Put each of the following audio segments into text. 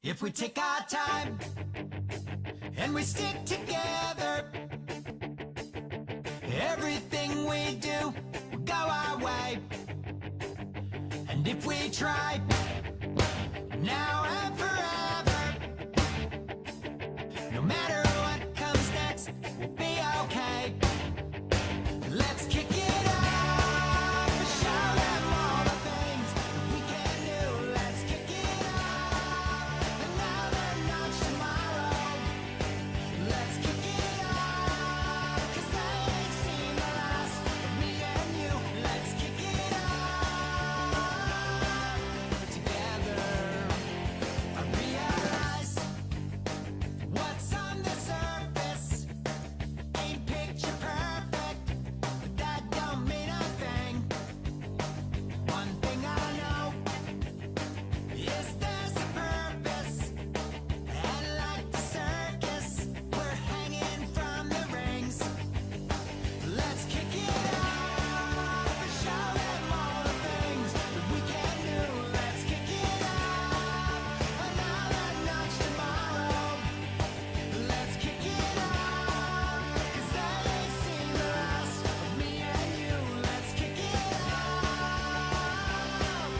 If we take our time and we stick together, everything we do will go our way. And if we try now and forever, no matter what comes next, we'll be okay. Let's kick it up and show them all the things that we can do. Let's kick it up another notch tomorrow. Let's kick it up, 'cause they ain't seen the last of me and you. Let's kick it up together. I realize what's on the surface ain't picture perfect, but that don't mean a thing. One thing I know is there's a purpose, and like the circus, we're hanging from the rings. Let's kick it up and show them all the things that we can do. Let's kick it up another notch tomorrow. Let's kick it up, 'cause they ain't seen the last of me and you. Let's kick it up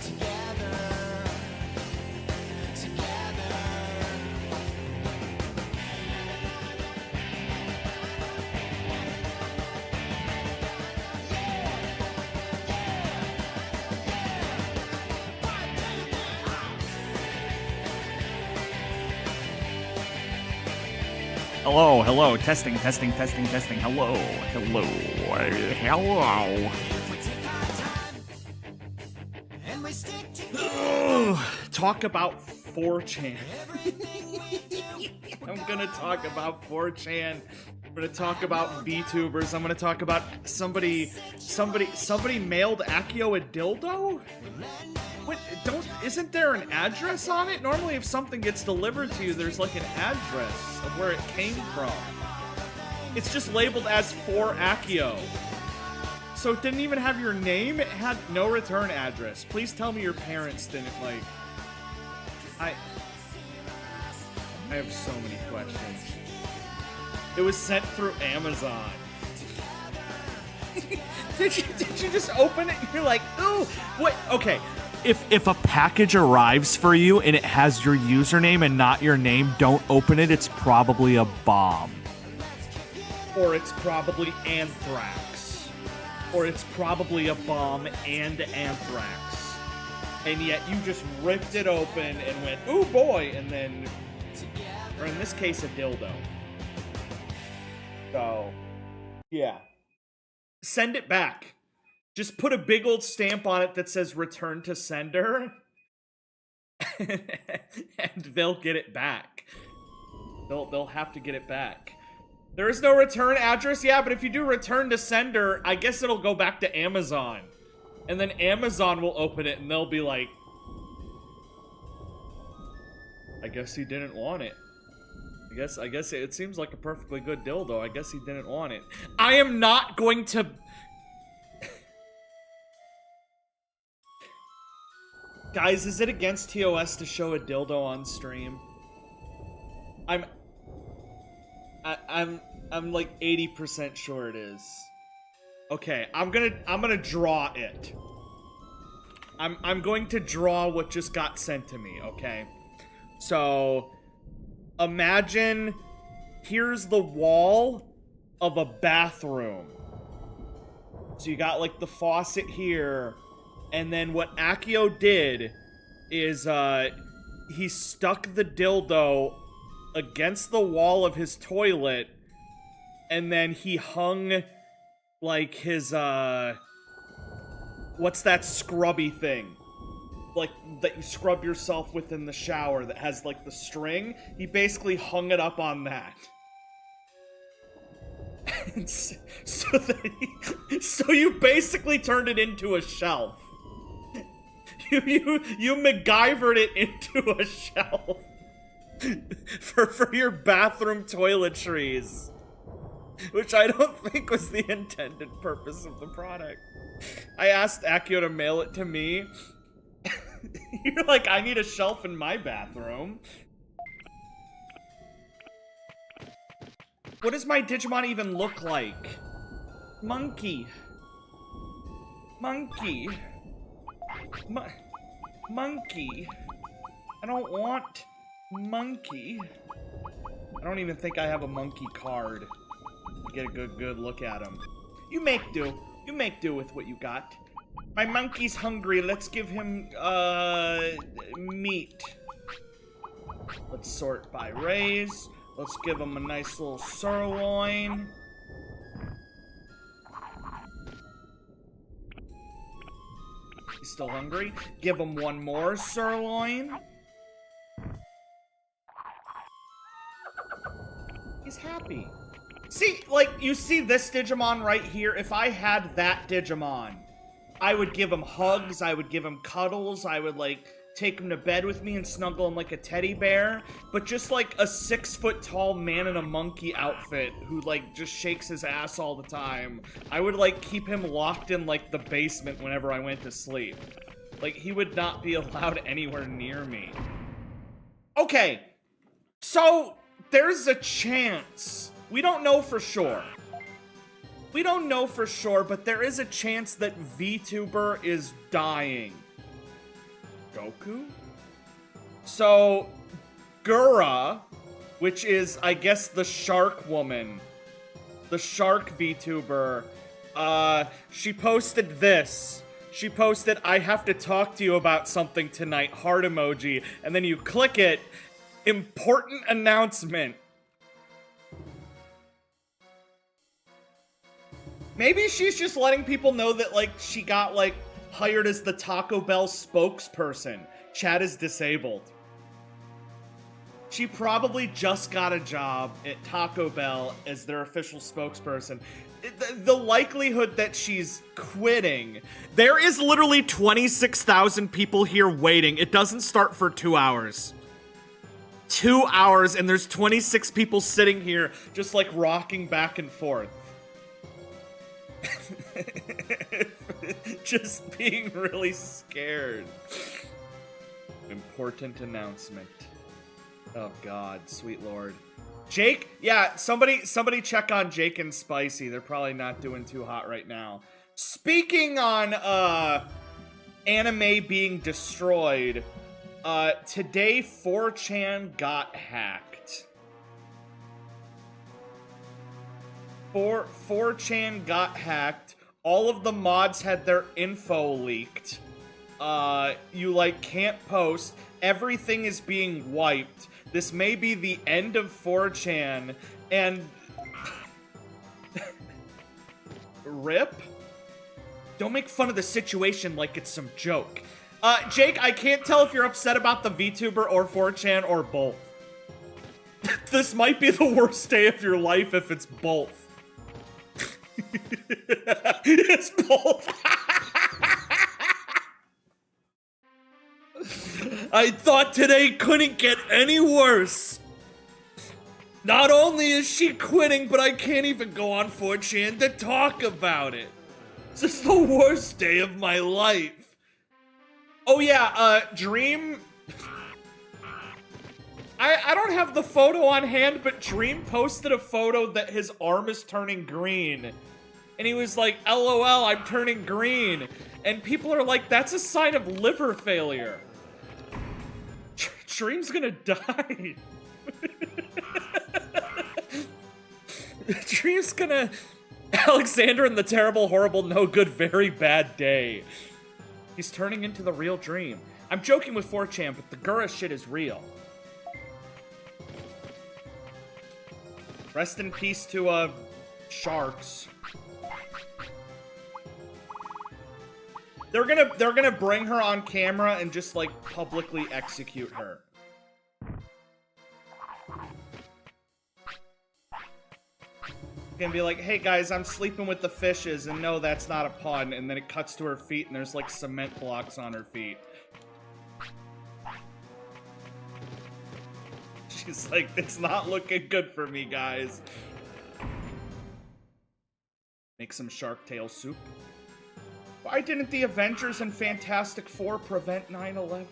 together, together. Hello, hello, testing, testing, testing, testing. Hello, hello, hello. If we take our time and we stick together, Ugh, talk about 4chan. everything we do. I'm gonna talk about 4chan. I'm gonna talk about VTubers. I'm gonna talk about somebody mailed Akio a dildo? What, isn't there an address on it? Normally if something gets delivered to you, there's like an address of where it came from. It's just labeled as for Akio. So it didn't even have your name, it had no return address. Please tell me your parents didn't, like... I have so many questions. It was sent through Amazon. Did you just open it and you're like, ooh, what? Okay, if a package arrives for you and it has your username and not your name, don't open it. It's probably a bomb. Or it's probably anthrax. Or it's probably a bomb and anthrax. And yet you just ripped it open and went, ooh boy, and then, or in this case, a dildo. So, yeah. Send it back. Just put a big old stamp on it that says return to sender. And they'll get it back. They'll have to get it back. There is no return address? Yeah, but if you do return to sender, I guess it'll go back to Amazon. And then Amazon will open it and they'll be like, I guess he didn't want it. I guess it seems like a perfectly good dildo. I guess he didn't want it. I am not going to... Guys, is it against TOS to show a dildo on stream? I'm like 80% sure it is. Okay, I'm gonna draw it. I'm going to draw what just got sent to me, okay? So, imagine here's the wall of a bathroom. So you got like the faucet here, and then what Akio did is he stuck the dildo against the wall of his toilet, and then he hung like his what's that scrubby thing? Like, that you scrub yourself with in the shower that has, like, the string. He basically hung it up on that. So you basically turned it into a shelf. You MacGyvered it into a shelf. For your bathroom toiletries. Which I don't think was the intended purpose of the product. I asked Akio to mail it to me. You're like, I need a shelf in my bathroom. What does my Digimon even look like? Monkey. Monkey. Monkey. I don't want monkey. I don't even think I have a monkey card. Get a good look at him. You make do. You make do with what you got. My monkey's hungry. Let's give him, meat. Let's sort by raise. Let's give him a nice little sirloin. He's still hungry. Give him one more sirloin. He's happy. See, like, you see this Digimon right here? If I had that Digimon, I would give him hugs, I would give him cuddles, I would, like, take him to bed with me and snuggle him like a teddy bear. But just, like, a 6-foot-tall man in a monkey outfit who, like, just shakes his ass all the time, I would, like, keep him locked in, like, the basement whenever I went to sleep. Like, he would not be allowed anywhere near me. Okay, so there's a chance. We don't know for sure. We don't know for sure, but there is a chance that VTuber is dying. Goku? So, Gura, which is, I guess, the shark woman, the shark VTuber, she posted this. She posted, I have to talk to you about something tonight, heart emoji, and then you click it, important announcement. Maybe she's just letting people know that, like, she got, like, hired as the Taco Bell spokesperson. Chat is disabled. She probably just got a job at Taco Bell as their official spokesperson. The likelihood that she's quitting... There is literally 26,000 people here waiting. It doesn't start for 2 hours. 2 hours, and there's 26 people sitting here just, like, rocking back and forth. Just being really scared. Important announcement. Oh god, sweet lord. Jake? Yeah, somebody check on Jake and Spicy. They're probably not doing too hot right now. Speaking on anime being destroyed, today 4chan got hacked. 4chan got hacked. All of the mods had their info leaked. You, like, can't post. Everything is being wiped. This may be the end of 4chan, and... RIP? Don't make fun of the situation like it's some joke. Jake, I can't tell if you're upset about the VTuber or 4chan or both. This might be the worst day of your life if it's both. It's both. I thought today couldn't get any worse. Not only is she quitting, but I can't even go on 4chan to talk about it. This is the worst day of my life. Oh yeah, Dream... I don't have the photo on hand, but Dream posted a photo that his arm is turning green. And he was like, LOL, I'm turning green. And people are like, that's a sign of liver failure. Dream's gonna die. Dream's gonna... Alexander and the terrible, horrible, no good, very bad day. He's turning into the real Dream. I'm joking with 4chan, but the Gura shit is real. Rest in peace to, sharks. They're gonna bring her on camera and just, like, publicly execute her. Gonna be like, hey guys, I'm sleeping with the fishes, and no, that's not a pun, and then it cuts to her feet and there's, like, cement blocks on her feet. She's like, it's not looking good for me, guys. Make some shark tail soup. Why didn't the Avengers and Fantastic Four prevent 9/11?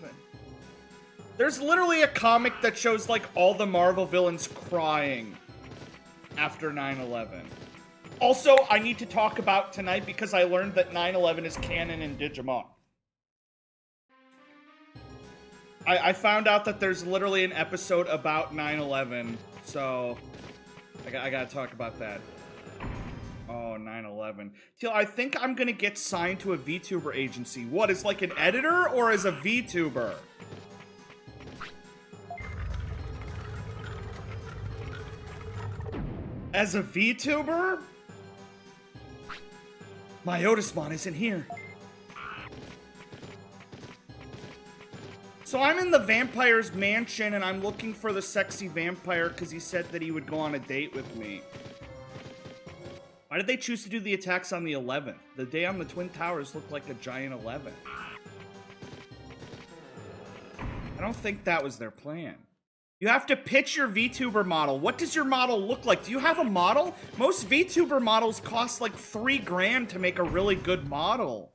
There's literally a comic that shows, like, all the Marvel villains crying after 9/11. Also, I need to talk about tonight because I learned that 9/11 is canon in Digimon. I found out that there's literally an episode about 9/11, so I gotta talk about that. Oh, 9/11. Teal, I think I'm gonna get signed to a VTuber agency. What, as like an editor or as a VTuber? As a VTuber? My Otismon isn't here. So I'm in the vampire's mansion and I'm looking for the sexy vampire because he said that he would go on a date with me. Why did they choose to do the attacks on the 11th? The day on the Twin Towers looked like a giant 11. I don't think that was their plan. You have to pitch your VTuber model. What does your model look like? Do you have a model? Most VTuber models cost like $3 grand to make a really good model.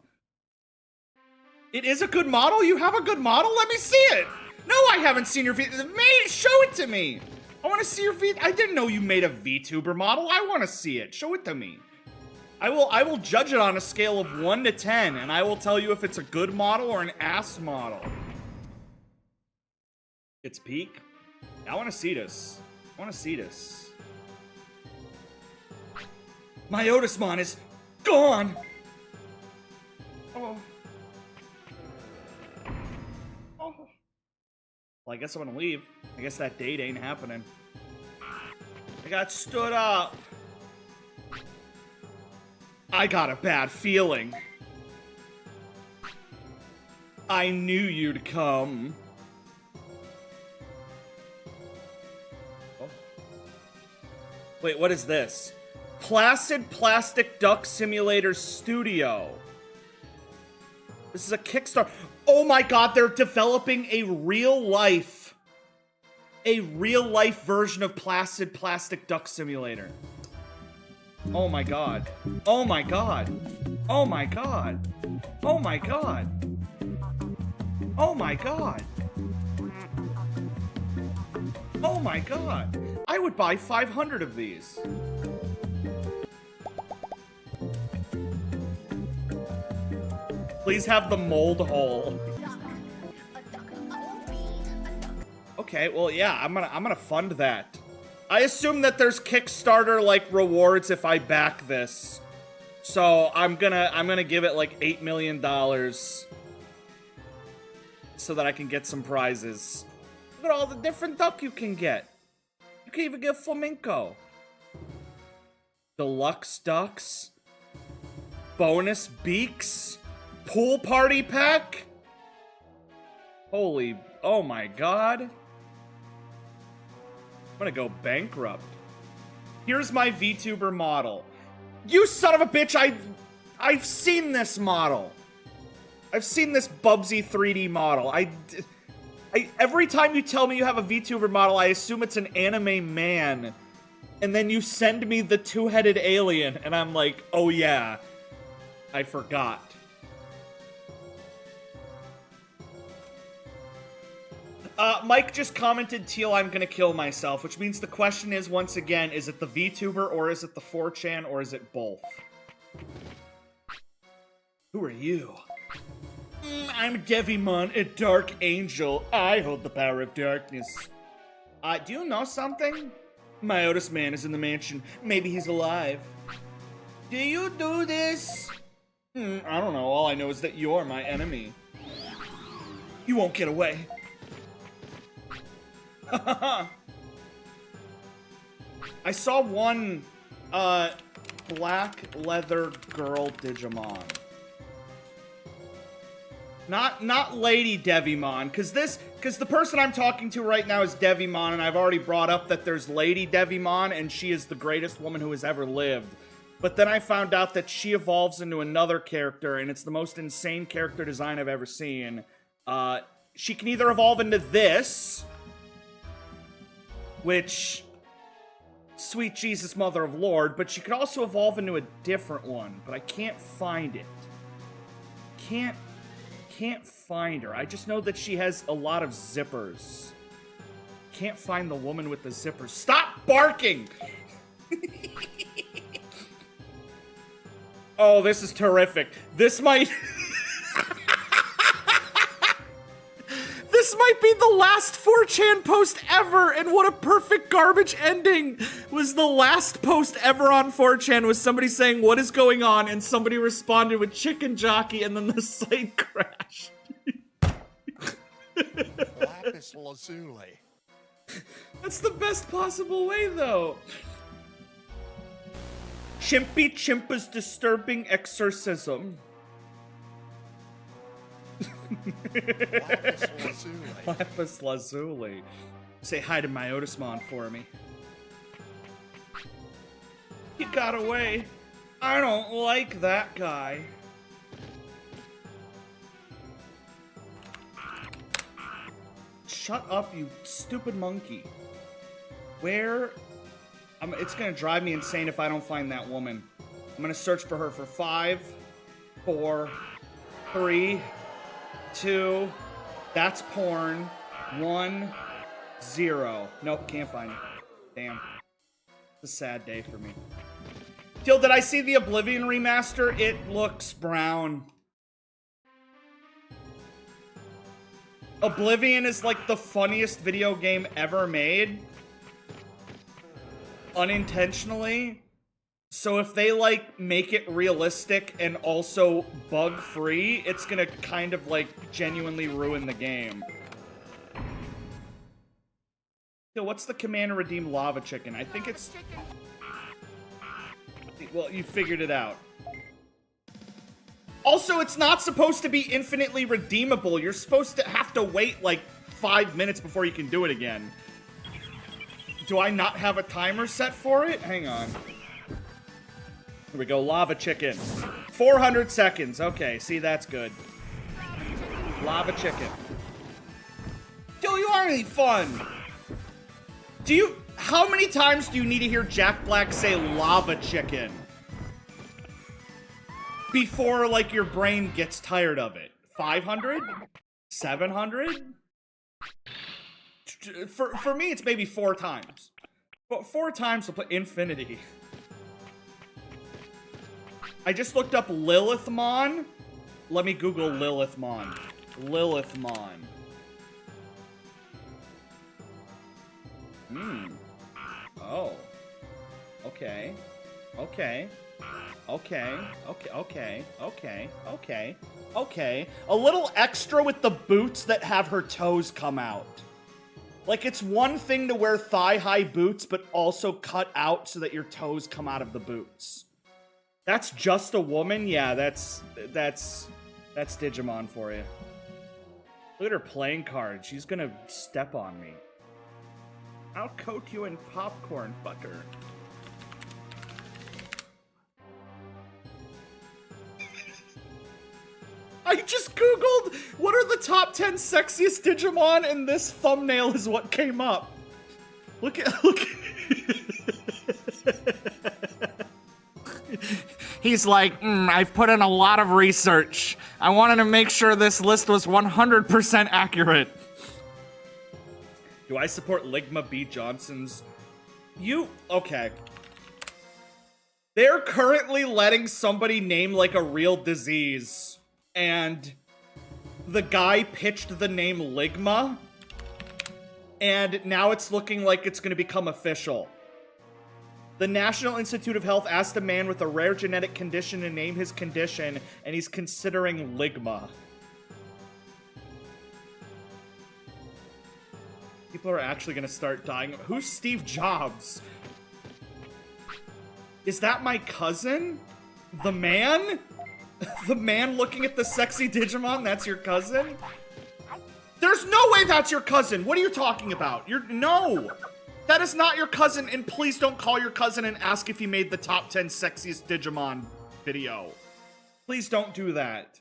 It is a good model? You have a good model? Let me see it! No, I haven't seen your show it to me! I want to see your I didn't know you made a VTuber model. I want to see it. Show it to me. I will judge it on a scale of 1 to 10, and I will tell you if it's a good model or an ass model. It's peak? I want to see this. I want to see this. My Otismon is gone! Oh. Oh. Well, I guess I'm gonna leave. I guess that date ain't happening. I got stood up. I got a bad feeling. I knew you'd come. Oh. Wait, what is this? Placid Plastic Duck Simulator Studio. This is a Kickstarter. Oh my god, they're developing a real-life version of Placid Plastic Duck Simulator. Oh my god. Oh my god. Oh my god. Oh my god. Oh my god. Oh my god. I would buy 500 of these. Please have the mold hole. Okay, well, yeah, I'm gonna fund that. I assume that there's Kickstarter like rewards if I back this, so I'm gonna give it like $8 million so that I can get some prizes. Look at all the different duck you can get. You can even get flamenco, deluxe ducks, bonus beaks, pool party pack. Holy, oh my god. I'm gonna go bankrupt. Here's my VTuber model. You son of a bitch, I've seen this model. I've seen this Bubsy 3D model. Every time you tell me you have a VTuber model, I assume it's an anime man. And then you send me the two-headed alien, and I'm like, oh yeah, I forgot. Mike just commented, Teal, I'm gonna kill myself, which means the question is, once again, is it the VTuber, or is it the 4chan, or is it both? Who are you? I'm Devimon, a dark angel. I hold the power of darkness. Do you know something? My Otis man is in the mansion. Maybe he's alive. Do you do this? I don't know. All I know is that you're my enemy. You won't get away. I saw one, black leather girl Digimon. Not Lady Devimon, cause the person I'm talking to right now is Devimon, and I've already brought up that there's Lady Devimon, and she is the greatest woman who has ever lived. But then I found out that she evolves into another character, and it's the most insane character design I've ever seen. She can either evolve into this, which, sweet Jesus, Mother of Lord, but she could also evolve into a different one, but I can't find it. can't find her. I just know that she has a lot of zippers. Can't find the woman with the zippers. Stop barking! Oh, this is terrific. This might... This might be the last 4chan post ever, and what a perfect garbage ending. Was the last post ever on 4chan was somebody saying, what is going on? And somebody responded with chicken jockey, and then the site crashed. Lapis lazuli. That's the best possible way, though. Chimpy Chimpa's disturbing exorcism. Lapis lazuli. Lapis lazuli. Say hi to Myotismon for me. He got away. I don't like that guy. Shut up, you stupid monkey. Where? It's gonna drive me insane if I don't find that woman. I'm gonna search for her for 5, 4, 3, 2. That's porn. 1, 0. Nope, can't find it. Damn. It's a sad day for me. Till, did I see the Oblivion remaster? It looks brown. Oblivion is like the funniest video game ever made. Unintentionally. So if they like make it realistic and also bug free, it's gonna kind of like genuinely ruin the game. So what's the command to redeem lava chicken? I think it's... Well, you figured it out. Also, it's not supposed to be infinitely redeemable. You're supposed to have to wait like 5 minutes before you can do it again. Do I not have a timer set for it? Hang on. Here we go, lava chicken. 400 seconds. Okay, see, that's good. Lava chicken. Yo, you aren't any fun. How many times do you need to hear Jack Black say lava chicken before, like, your brain gets tired of it? 500? 700? For me, it's maybe 4 times. But 4 times to put infinity. I just looked up Lilithmon. Let me Google Lilithmon. Lilithmon. Oh. Okay. Okay. Okay. Okay. A little extra with the boots that have her toes come out. Like, it's one thing to wear thigh-high boots, but also cut out so that your toes come out of the boots. That's just a woman? Yeah, that's Digimon for you. Look at her playing card. She's gonna step on me. I'll coat you in popcorn butter. I just googled what are the top 10 sexiest Digimon, and this thumbnail is what came up. Look. He's like, I've put in a lot of research. I wanted to make sure this list was 100% accurate. Do I support Ligma B. Johnson's? Okay. They're currently letting somebody name like a real disease. And the guy pitched the name Ligma. And now it's looking like it's going to become official. The National Institute of Health asked a man with a rare genetic condition to name his condition, and he's considering Ligma. People are actually going to start dying. Who's Steve Jobs? Is that my cousin? The man? The man looking at the sexy Digimon? That's your cousin? There's no way that's your cousin! What are you talking about? No! That is not your cousin, and please don't call your cousin and ask if he made the top 10 sexiest Digimon video. Please don't do that.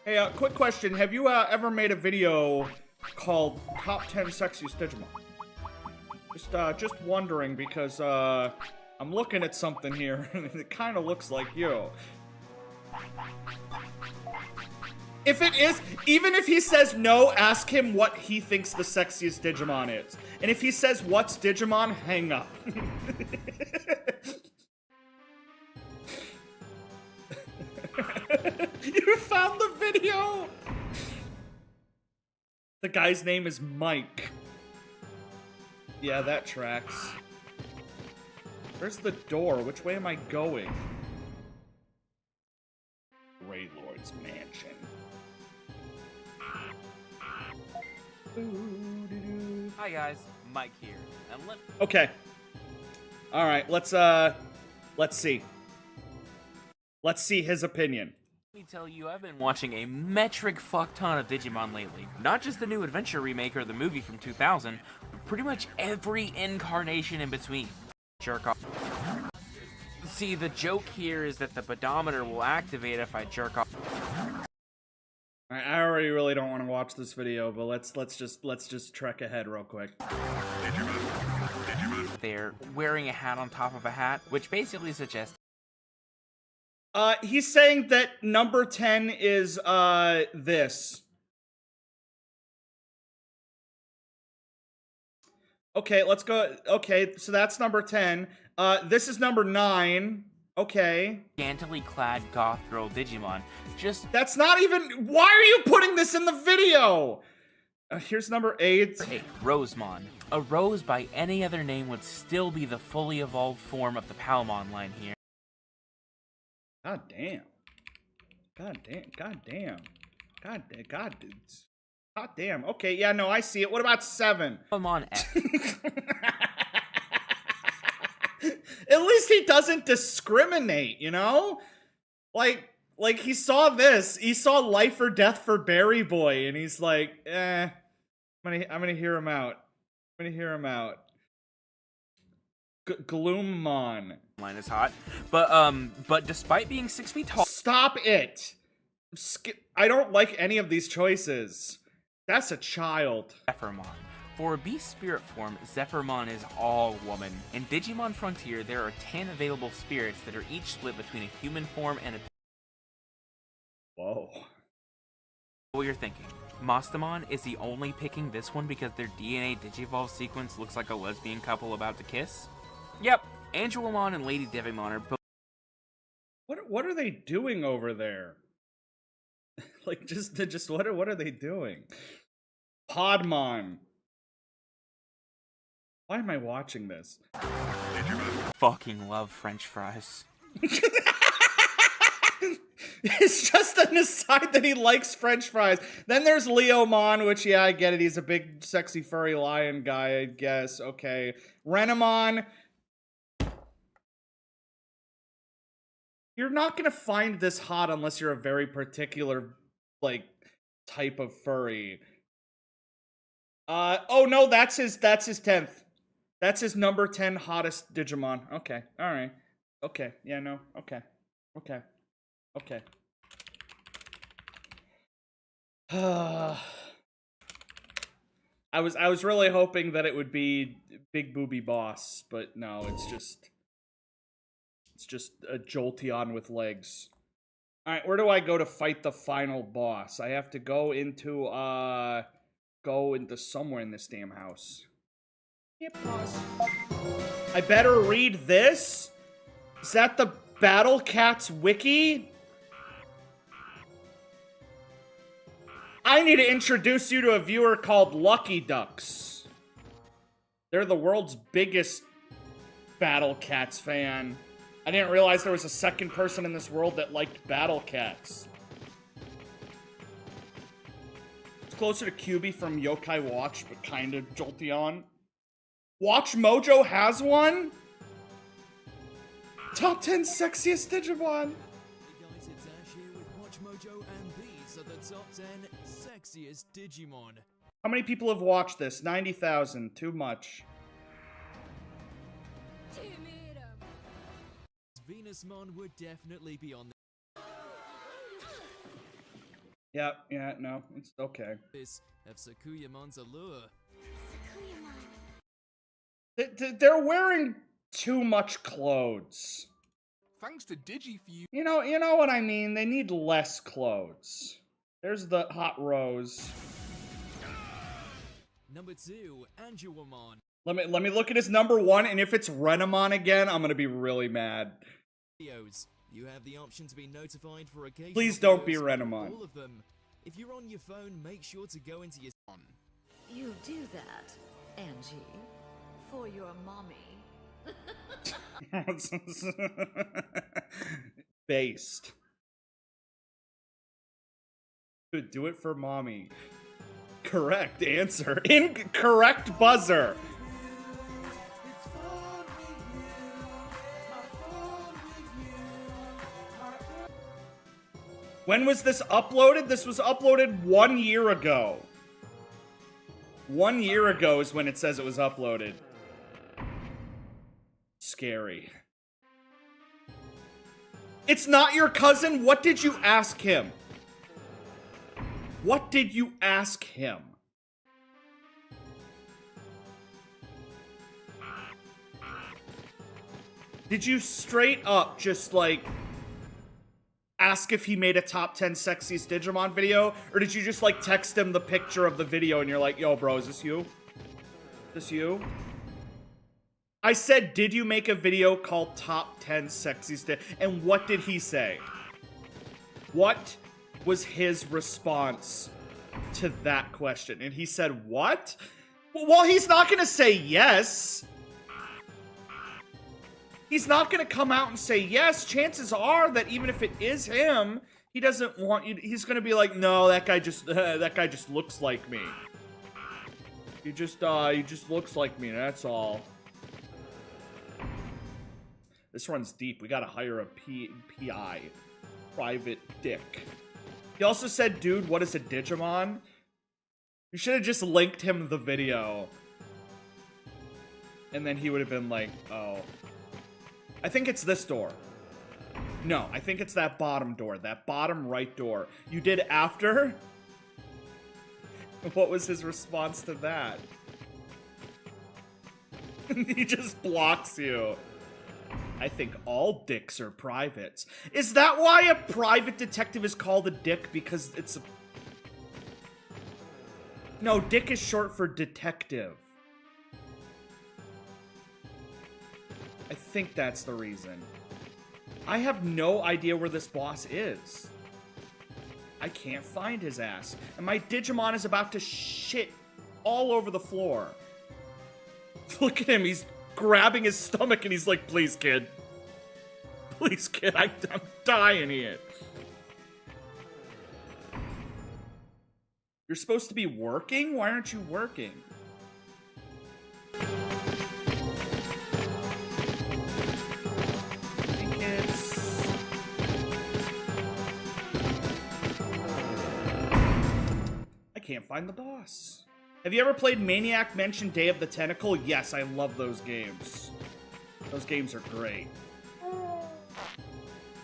Hey, quick question. Have you ever made a video called Top 10 Sexiest Digimon? Just wondering, because I'm looking at something here, and it kind of looks like you. If it is, even if he says no, ask him what he thinks the sexiest Digimon is. And if he says, what's Digimon, hang up. You found the video! The guy's name is Mike. Yeah, that tracks. Where's the door? Which way am I going? Grey Lord's mansion. Hi guys, Mike here. And Okay. All right, let's see. Let's see his opinion. let me tell you, I've been watching a metric fuck ton of Digimon lately. Not just the new Adventure remake or the movie from 2000, but pretty much every incarnation in between. Jerk off. See, the joke here is that the pedometer will activate if I jerk off. I already really don't want to watch this video, but let's just trek ahead real quick. They're wearing a hat on top of a hat, which basically suggests He's saying that number 10 is this. Okay, let's go. Okay, so that's number 10. This is number 9. Okay. scantily clad goth girl Digimon. Just That's not even. Why are you putting this in the video? Here's number 8. a Rosemon. A rose by any other name would still be the fully evolved form of the Palmon line here. God damn. God damn. God damn. God damn. God damn. Okay, yeah, no, I see it. What about 7? Palmon X. At least he doesn't discriminate, you know? Like he saw this. He saw Life or Death for Berry Boy, and he's like, I'm gonna hear him out. I'm gonna hear him out. Gloommon. Line is hot, but despite being 6 feet tall, Stop it. I don't like any of these choices. That's a child. Zephyrmon. For a beast spirit form, Zephyrmon is all woman. In Digimon Frontier, there are 10 available spirits that are each split between a human form and a. Whoa. What you're thinking? Mastamon is the only picking this one because their DNA Digivolve sequence looks like a lesbian couple about to kiss? Yep, Angelomon and Lady Devimon are both. What are they doing over there? Like just what are they doing? Podmon. Why am I watching this? Fucking love French fries. It's just an aside that he likes French fries. Then there's Leomon, which, yeah, I get it. He's a big, sexy, furry lion guy, I guess. Okay. Renamon. You're not gonna find this hot unless you're a very particular, like, type of furry. Oh no, that's his 10th. That's his number 10 hottest Digimon. Okay, alright. Okay, yeah, no, okay. Okay. Okay. I was really hoping that it would be Big Booby Boss, but no, it's just a Jolteon with legs. Alright, where do I go to fight the final boss? I have to go into somewhere in this damn house. Yep, boss. I better read this? Is that the Battle Cats wiki? I need to introduce you to a viewer called Lucky Ducks. They're the world's biggest Battle Cats fan. I didn't realize there was a second person in this world that liked Battle Cats. It's closer to QB from Yokai Watch, but kind of Jolteon. Watch Mojo has one? Top 10 sexiest Digimon. Hey guys, it's Ash here with Watch Mojo, and these are the top 10 sexiest Digimon. How many people have watched this? 90,000. Too much. Venusmon would definitely be on Yeah, no, it's okay. this of Sakuyamon's allure. They're wearing too much clothes. Thanks to DigiFuse. You know what I mean? They need less clothes. There's the hot rose. Number 2, Angelomon. Let me look at his number 1, and if it's Renamon again, I'm gonna be really mad. Videos. You have the option to be notified for occasional Please don't be videos, Renamon. all of them. If you're on your phone, make sure to go into your You do that, Angie, for your mommy. Based. Could do it for mommy. Correct answer. Incorrect buzzer. When was this uploaded? This was uploaded 1 year ago. 1 year ago is when it says it was uploaded. Scary. It's not your cousin? What did you ask him? What did you ask him? Did you straight up just like ask if he made a top 10 sexiest Digimon video? Or did you just like text him the picture of the video and you're like, yo bro, is this you? Is this you? I said, did you make a video called Top 10 Sexiest? And what did he say? What was his response to that question? And he said, what? Well, he's not going to say yes. He's not going to come out and say yes. Chances are that even if it is him, he doesn't want you. He's going to be like, no, that guy just looks like me. He just looks like me. That's all. This runs deep. We gotta hire a PI. Private dick. He also said, dude, what is a Digimon? You should have just linked him the video. And then he would have been like, oh. I think it's this door. No, I think it's that bottom door. That bottom right door. You did after? What was his response to that? He just blocks you. I think all dicks are privates. Is that why a private detective is called a dick? Because it's a... No, dick is short for detective. I think that's the reason. I have no idea where this boss is. I can't find his ass. And my Digimon is about to shit all over the floor. Look at him, he's grabbing his stomach and he's like, please, kid. Please, kid, I'm dying here. You're supposed to be working? Why aren't you working? Hey, kids. I can't find the boss. Have you ever played Maniac Mansion Day of the Tentacle? Yes, I love those games. Those games are great.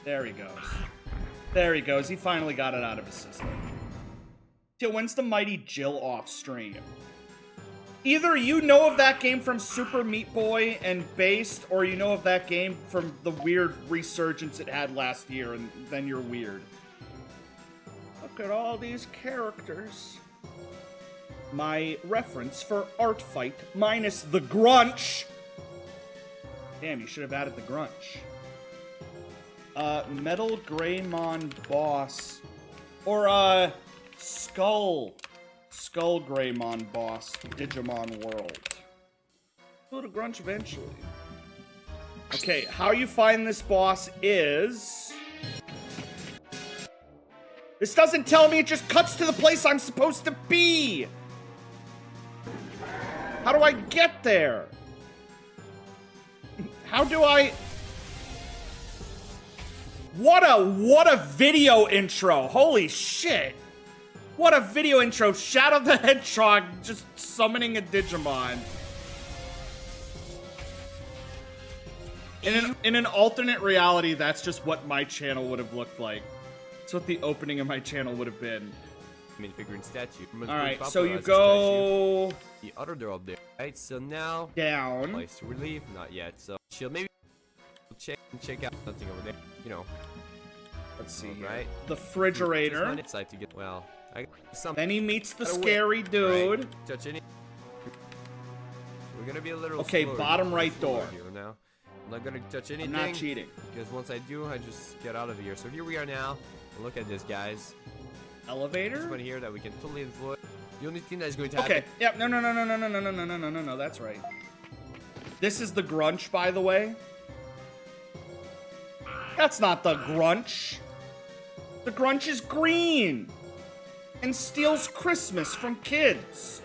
There he goes. There he goes. He finally got it out of his system. Till when's the Mighty Jill off stream? Either you know of that game from Super Meat Boy and Based, or you know of that game from the weird resurgence it had last year, and then you're weird. Look at all these characters. My reference for Art Fight minus the Grunch. Damn, you should have added the Grunch. Metal Greymon Boss. Or, Skull Greymon Boss, Digimon World. Go to Grunch eventually. Okay, how you find this boss is... This doesn't tell me, it just cuts to the place I'm supposed to be! How do I get there? How do I... What a video intro! Holy shit! What a video intro! Shadow the Hedgehog just summoning a Digimon. In an alternate reality, that's just what my channel would have looked like. That's what the opening of my channel would have been. Minifigure and statue. Alright, so you go... The other door up there. Right, so now... Down. Place to relieve? Not yet, so she'll maybe check out something over there, you know. Let's see here. Right. The Just refrigerator. on its side to get. Well, I got some. Then he meets the Gotta wait. scary dude. Right. Touch any. We're gonna be a little. Okay, slower bottom here. right door. Here now. I'm not gonna touch I'm anything. not cheating. Because once I do, I just get out of here. So here we are now. Look at this, guys. This Elevator? one here that we can totally influence. The only thing that's going to happen. Okay. Yep. No. That's right. This is the Grunch, by the way. That's not the Grunch. The Grunch is green and steals Christmas from kids.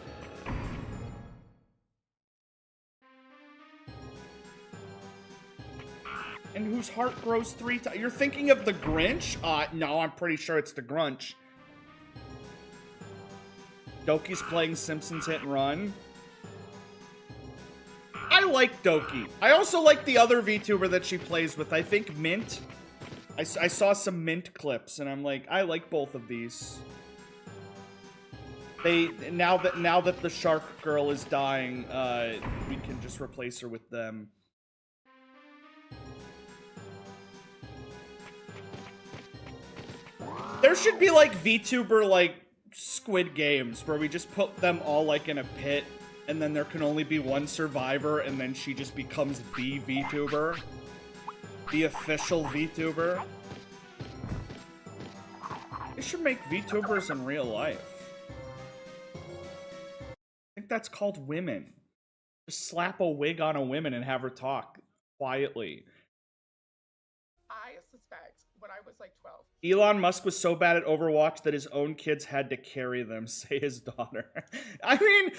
And whose heart grows 3 times. You're thinking of the Grinch? No, I'm pretty sure it's the Grunch. Doki's playing Simpsons Hit and Run. I like Doki. I also like the other VTuber that she plays with. I think Mint. I saw some Mint clips, and I'm like, I like both of these. Now that the Shark Girl is dying, we can just replace her with them. There should be like VTuber like Squid Games where we just put them all like in a pit and then there can only be one survivor and then she just becomes the VTuber. The official VTuber. They should make VTubers in real life. I think that's called women. Just slap a wig on a woman and have her talk quietly. I suspect when I was like 12. Elon Musk was so bad at Overwatch that his own kids had to carry them, say his daughter. I mean,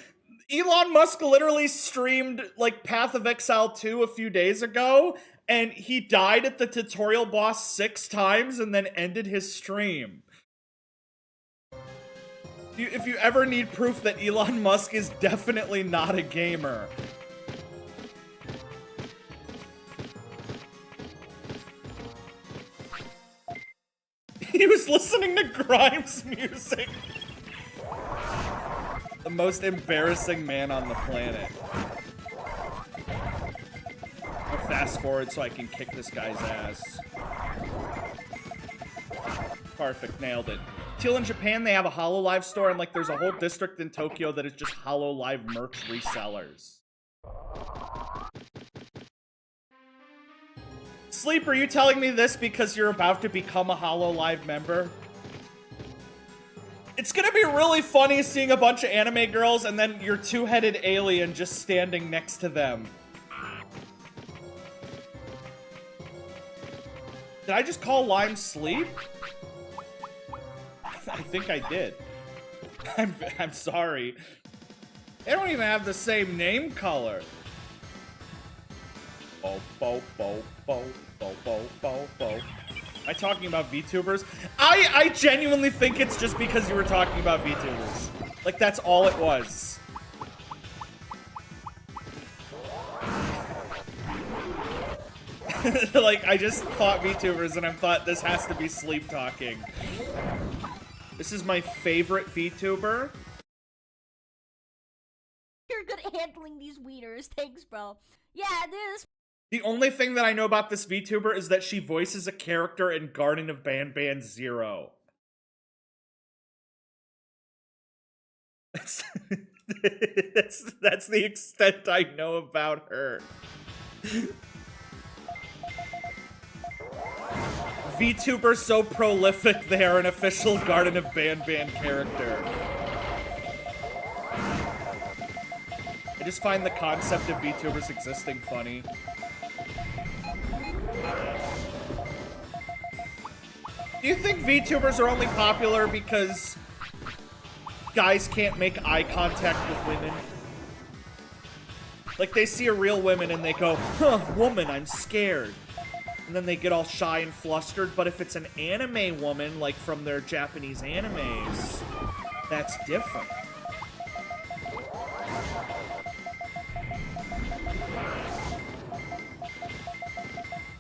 Elon Musk literally streamed, like, Path of Exile 2 a few days ago, and he died at the tutorial boss 6 times and then ended his stream. If you ever need proof that Elon Musk is definitely not a gamer. He was listening to Grimes music. The most embarrassing man on the planet. I'll fast forward so I can kick this guy's ass. Perfect, nailed it. Till in Japan, they have a HoloLive store, and like there's a whole district in Tokyo that is just HoloLive merch resellers. Sleep, are you telling me this because you're about to become a HoloLive member? It's gonna be really funny seeing a bunch of anime girls and then your two-headed alien just standing next to them. Did I just call Lime Sleep? I think I did. I'm sorry. They don't even have the same name color. Bo, bo, bo, bo, bo, bo, bo, bo. Am I talking about VTubers? I genuinely think it's just because you were talking about VTubers. Like, that's all it was. Like, I just thought VTubers and I thought this has to be Sleep talking. This is my favorite VTuber. You're good at handling these wieners. Thanks, bro. Yeah, this. The only thing that I know about this VTuber is that she voices a character in Garden of Banban Zero. That's the extent I know about her. VTuber so prolific they are an official Garden of Banban character. I just find the concept of VTubers existing funny. Do you think VTubers are only popular because guys can't make eye contact with women? Like, they see a real woman and they go, huh, woman, I'm scared. And then they get all shy and flustered. But if it's an anime woman, like from their Japanese animes, that's different.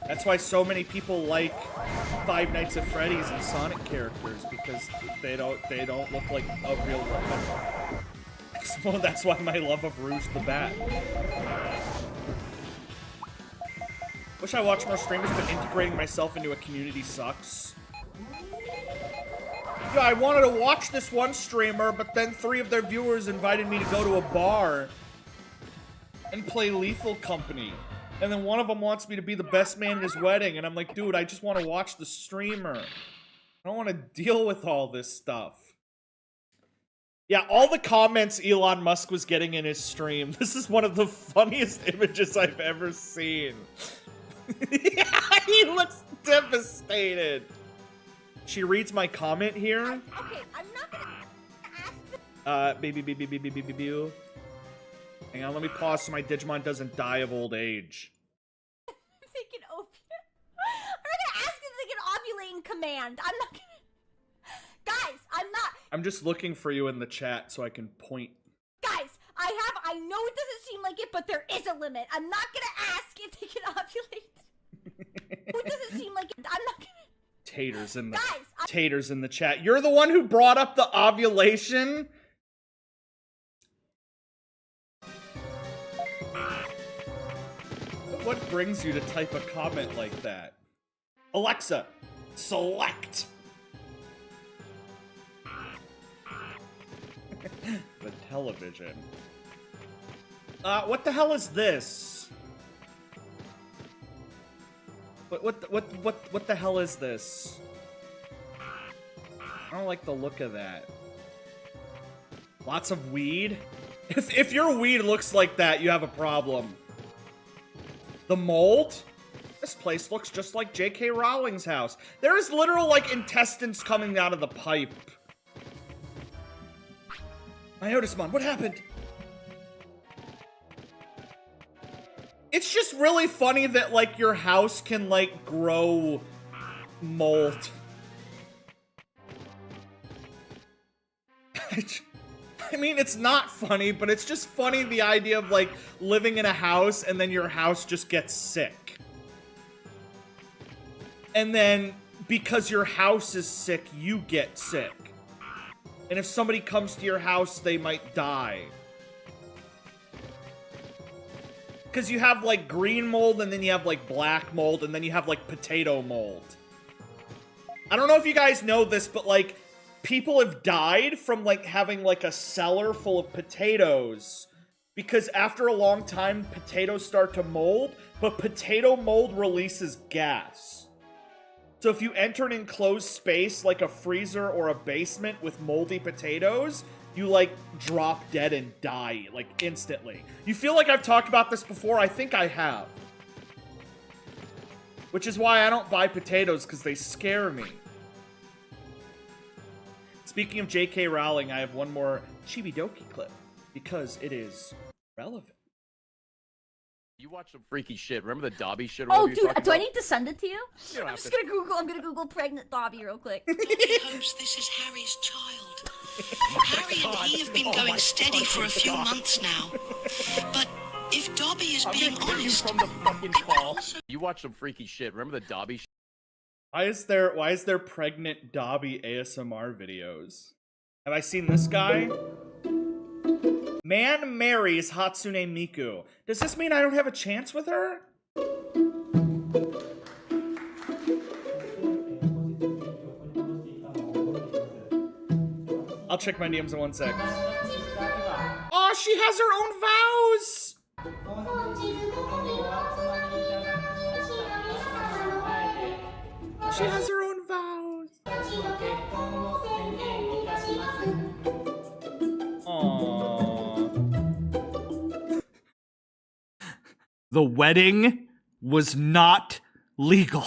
That's why so many people like Five Nights at Freddy's and Sonic characters, because they don't look like a real woman. So that's why my love of Rouge the Bat. Wish I watched more streamers, but integrating myself into a community sucks. Yeah, I wanted to watch this one streamer, but then 3 of their viewers invited me to go to a bar and play Lethal Company. And then one of them wants me to be the best man at his wedding, and I'm like, dude, I just want to watch the streamer. I don't want to deal with all this stuff. Yeah, all the comments Elon Musk was getting in his stream. This is one of the funniest images I've ever seen. Yeah, he looks devastated. She reads my comment here. Okay, I'm not gonna ask. Baby. Hang on, let me pause so my Digimon doesn't die of old age. They can I'm not gonna ask if they can ovulate in command. I'm not gonna. Guys, I'm not. I'm just looking for you in the chat so I can point. Guys, I know it doesn't seem like it, but there is a limit. I'm not gonna ask if they can ovulate. It doesn't seem like it. I'm not gonna. Taters in the Guys, Taters in the chat. You're the one who brought up the ovulation? What brings you to type a comment like that? Alexa, select. The television. What the hell is this? What the hell is this? I don't like the look of that. Lots of weed? If your weed looks like that, you have a problem. The mold? This place looks just like J.K. Rowling's house. There is literal, like, intestines coming out of the pipe. Iotismon, what happened? It's just really funny that, like, your house can, like, grow mold. I mean, it's not funny, but it's just funny the idea of, like, living in a house and then your house just gets sick. And then, because your house is sick, you get sick. And if somebody comes to your house, they might die. Because you have, like, green mold, and then you have, like, black mold, and then you have, like, potato mold. I don't know if you guys know this, but, like, people have died from, like, having, like, a cellar full of potatoes. Because after a long time, potatoes start to mold, but potato mold releases gas. So if you enter an enclosed space, like a freezer or a basement with moldy potatoes, you, like, drop dead and die, like, instantly. You feel like I've talked about this before? I think I have. Which is why I don't buy potatoes, because they scare me. Speaking of J.K. Rowling, I have one more Chibidoki clip, because it is relevant. You watch some freaky shit. Remember the Dobby shit? Oh, dude, do I need to send it to you? You I'm just gonna Google. I'm gonna Google pregnant Dobby real quick. Dobby hopes this is Harry's child. Harry and he have been going steady for a few months now. But if Dobby is being honest, from the fucking call. You watch some freaky shit. Remember the Dobby shit? Why is there pregnant Dobby ASMR videos? Have I seen this guy? Man marries Hatsune Miku. Does this mean I don't have a chance with her? I'll check my DMs in 1 sec. Oh, she has her own vows! She has her own vows. Aww. The wedding was not legal.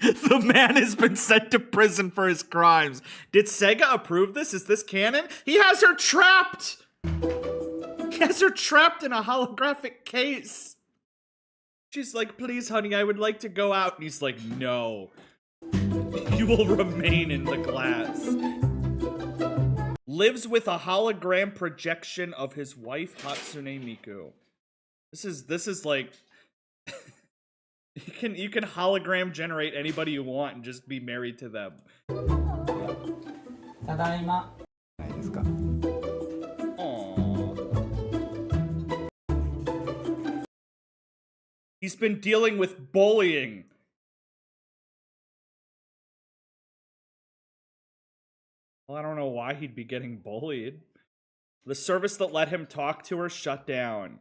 The man has been sent to prison for his crimes. Did Sega approve this? Is this canon? He has her trapped! He has her trapped in a holographic case. She's like, please, honey, I would like to go out. And he's like, no. You will remain in the glass. Lives with a hologram projection of his wife, Hatsune Miku. This is like... You can hologram generate anybody you want and just be married to them. He's been dealing with bullying. Well, I don't know why he'd be getting bullied. The service that let him talk to her shut down.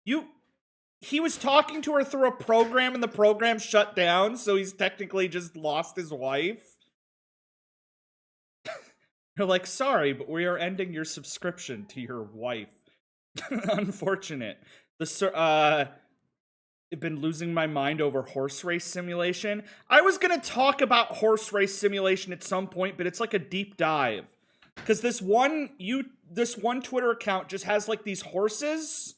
He was talking to her through a program and the program shut down, so he's technically just lost his wife. You're like, sorry, but we are ending your subscription to your wife. Unfortunate. I've been losing my mind over horse race simulation. I was gonna talk about horse race simulation at some point, but it's like a deep dive. Because this one Twitter account just has like these horses.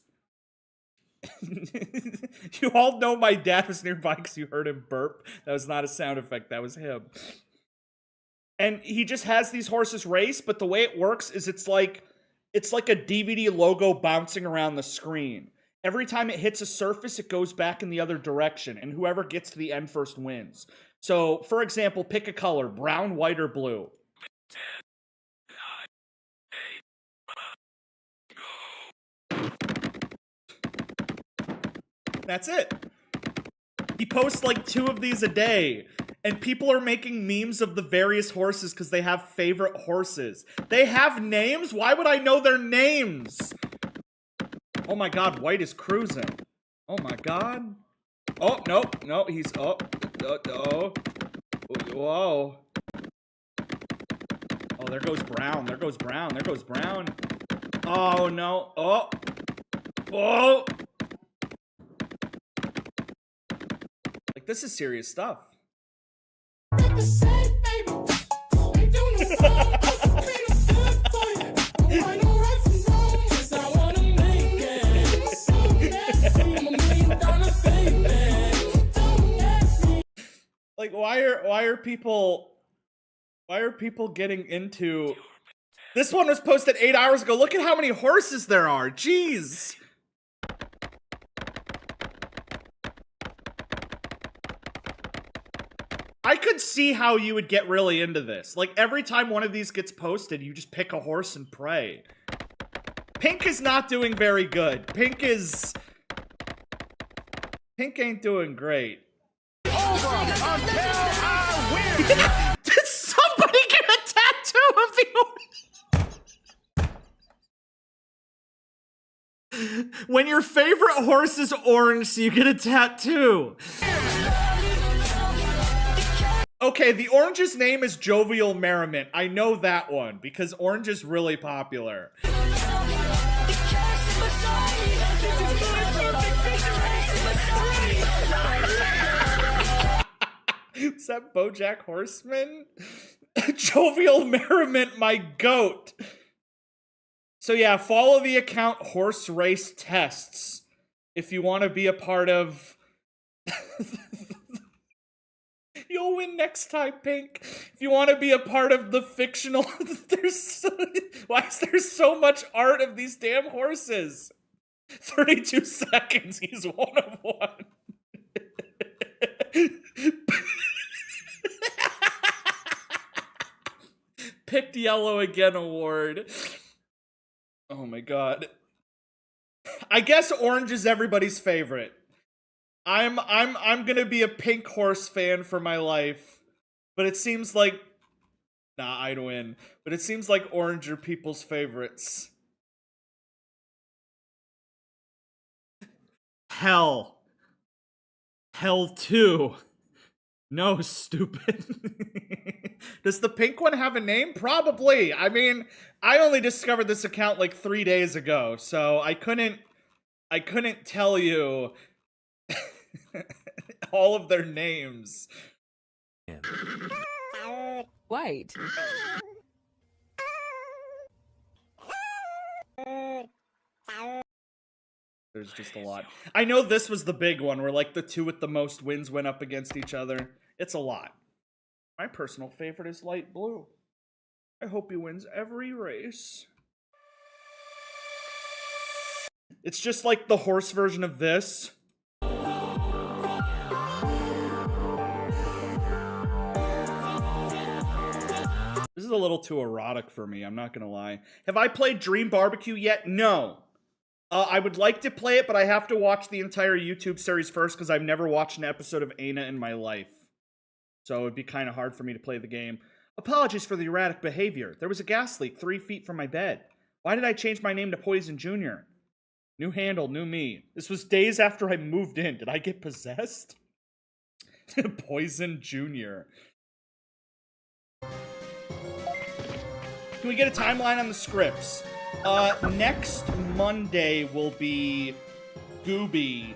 You all know my dad was nearby because you heard him burp. That was not a sound effect, that was him. And he just has these horses race, but the way it works is it's like a DVD logo bouncing around the screen. Every time it hits a surface, it goes back in the other direction, and whoever gets to the end first wins. So, for example, pick a color, brown, white, or blue. That's it. He posts like 2 of these a day, and people are making memes of the various horses because they have favorite horses. They have names? Why would I know their names? Oh my god, White is cruising. Oh my god. Oh, no, he's, oh. Whoa. Oh, there goes Brown, there goes Brown. Oh, no, oh. Like, this is serious stuff. Like, why are people getting into this? One was posted 8 hours ago. Look at how many horses there are. Jeez. I could see how you would get really into this. Like, every time one of these gets posted, you just pick a horse and pray. Pink is not doing very good. Pink ain't doing great. Did somebody get a tattoo of the orange? When your favorite horse is orange, so you get a tattoo. Okay, the orange's name is Jovial Merriment. I know that one, because orange is really popular. Is that BoJack Horseman? Jovial Merriment, my goat. So yeah, follow the account Horse Race Tests if you want to be a part of... You'll win next time, Pink. If you want to be a part of the fictional... Why is there so much art of these damn horses? 32 seconds, he's 1 of 1. Picked yellow again award. Oh my god. I guess orange is everybody's favorite. I'm gonna be a pink horse fan for my life. But it seems like... Nah, I'd win. But it seems like orange are people's favorites. Hell 2. No, stupid. Does the pink one have a name? Probably. I mean, I only discovered this account like 3 days ago, so I couldn't tell you all of their names. White. There's just a lot. I know this was the big one where like the 2 with the most wins went up against each other. It's a lot. My personal favorite is light blue. I hope he wins every race. It's just like the horse version of this. This is a little too erotic for me, I'm not gonna lie. Have I played Dream Barbecue yet? No. I would like to play it, but I have to watch the entire YouTube series first because I've never watched an episode of Aina in my life. So it'd be kind of hard for me to play the game. Apologies for the erratic behavior. There was a gas leak 3 feet from my bed. Why did I change my name to Poison Jr.? New handle, new me. This was days after I moved in. Did I get possessed? Poison Jr. Can we get a timeline on the scripts? Next Monday will be Gooby.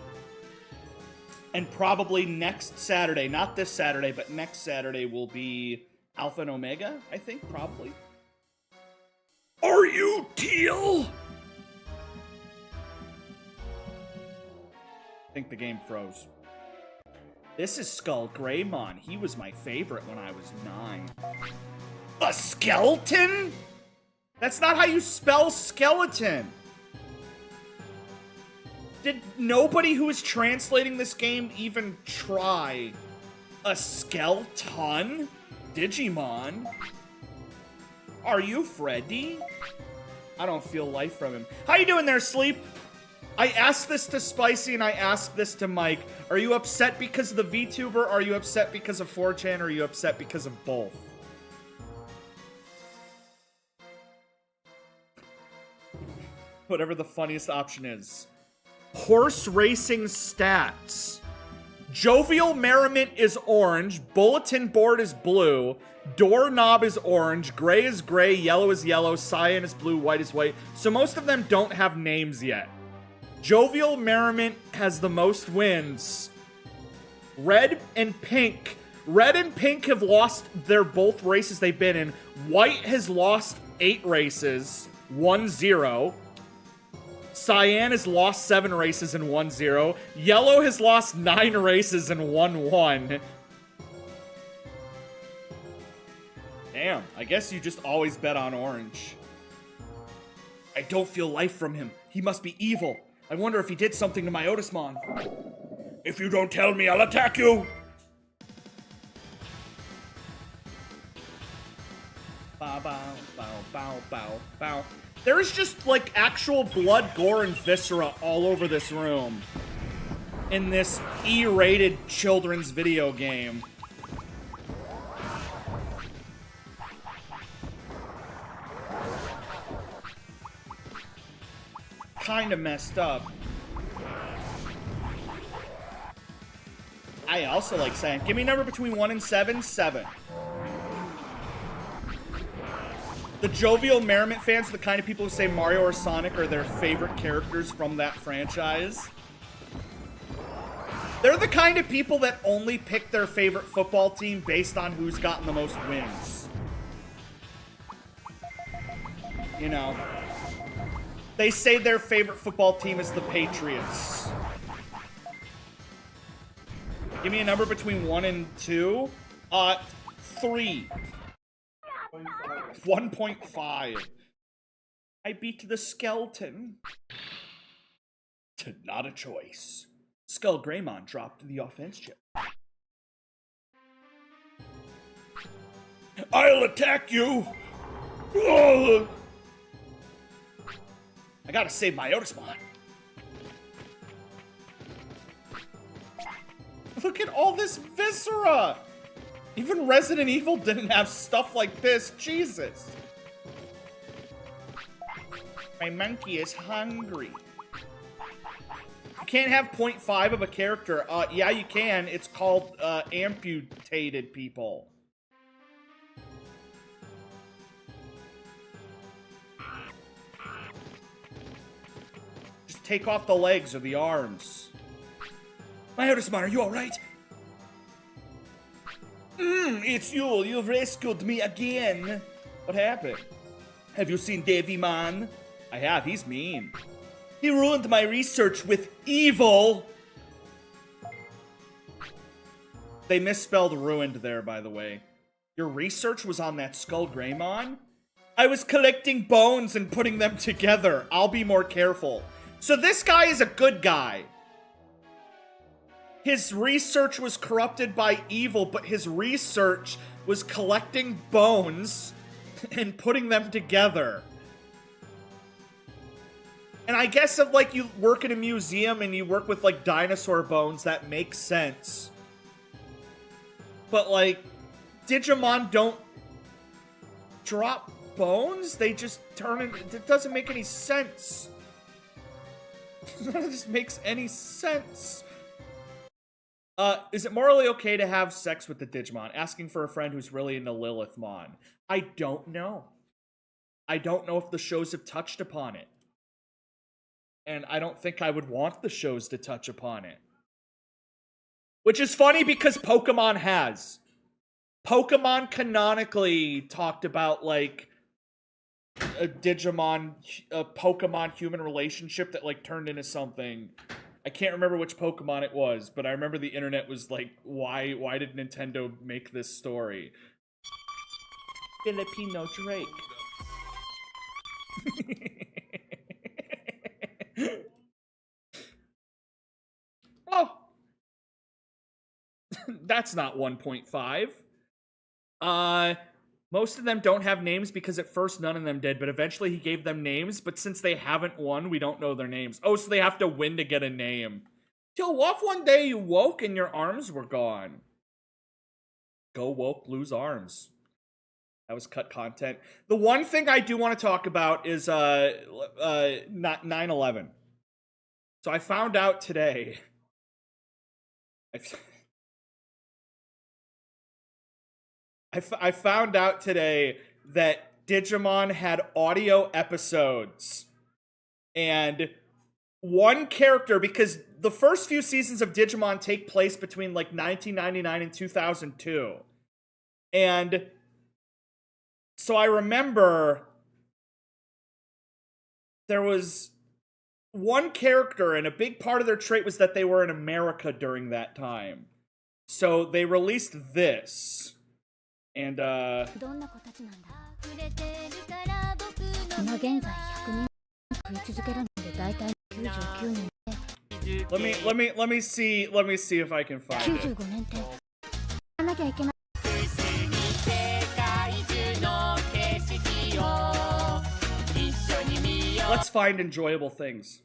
And probably next Saturday, not this Saturday, but next Saturday will be Alpha and Omega, I think, probably. Are you Teal? I think the game froze. This is Skull Greymon. He was my favorite when I was 9. A skeleton? That's not how you spell skeleton. Did nobody who is translating this game even try a skeleton? Digimon? Are you Freddy? I don't feel life from him. How you doing there, Sleep? I asked this to Spicy and I asked this to Mike. Are you upset because of the VTuber? Are you upset because of 4chan? Or are you upset because of both? Whatever the funniest option is. Horse racing stats. Jovial Merriment is orange. Bulletin board is blue. Doorknob is orange. Gray is gray. Yellow is yellow. Cyan is blue. White is white. So most of them don't have names yet. Jovial Merriment has the most wins. Red and Pink. Red and Pink have lost their both races they've been in. White has lost 8 races. 1-0. Cyan has lost 7 races and 1-0. Yellow has lost 9 races and 1-1. Damn, I guess you just always bet on orange. I don't feel life from him. He must be evil. I wonder if he did something to my Otismon. If you don't tell me, I'll attack you! Bow, bow, bow, bow, bow, bow. There is just, like, actual blood, gore, and viscera all over this room. In this E-rated children's video game. Kinda messed up. I also like saying, give me a number between 1 and 7, 7. The Jovial Merriment fans are the kind of people who say Mario or Sonic are their favorite characters from that franchise. They're the kind of people that only pick their favorite football team based on who's gotten the most wins. You know. They say their favorite football team is the Patriots. Give me a number between 1 and 2. 3. 1.5. I beat the skeleton. Not a choice. Skull Greymon dropped the offense chip. I'll attack you! Ugh. I gotta save my Otismon. Look at all this viscera! Even Resident Evil didn't have stuff like this. Jesus. My monkey is hungry. You can't have 0.5 of a character. Yeah, you can. It's called amputated people. Just take off the legs or the arms. My Otismon, are you alright? It's you. You've rescued me again. What happened? Have you seen Digimon? I have. He's mean. He ruined my research with evil. They misspelled ruined there, by the way. Your research was on that Skull Greymon? I was collecting bones and putting them together. I'll be more careful. So this guy is a good guy. His research was corrupted by evil, but his research was collecting bones and putting them together. And I guess if, like, you work in a museum and you work with, like, dinosaur bones, that makes sense. But, like, Digimon don't drop bones? They just turn it. It doesn't make any sense. None of this makes any sense. Is it morally okay to have sex with the Digimon? Asking for a friend who's really into Lilithmon. I don't know. I don't know if the shows have touched upon it. And I don't think I would want the shows to touch upon it. Which is funny because Pokemon has. Pokemon canonically talked about, like, a Pokemon human relationship that, like, turned into something. I can't remember which Pokemon it was, but I remember the internet was like, why did Nintendo make this story? Filipino Drake. Oh! That's not 1.5. Most of them don't have names because at first none of them did, but eventually he gave them names, but since they haven't won, we don't know their names. Oh, so they have to win to get a name. Till what if one day you woke and your arms were gone? Go woke, lose arms. That was cut content. The one thing I do want to talk about is 9/11. So I found out today. I found out today that Digimon had audio episodes. And one character, because the first few seasons of Digimon take place between like 1999 and 2002. And so I remember there was one character, and a big part of their trait was that they were in America during that time. So they released this. And, let me see if I can find it. Let's find enjoyable things.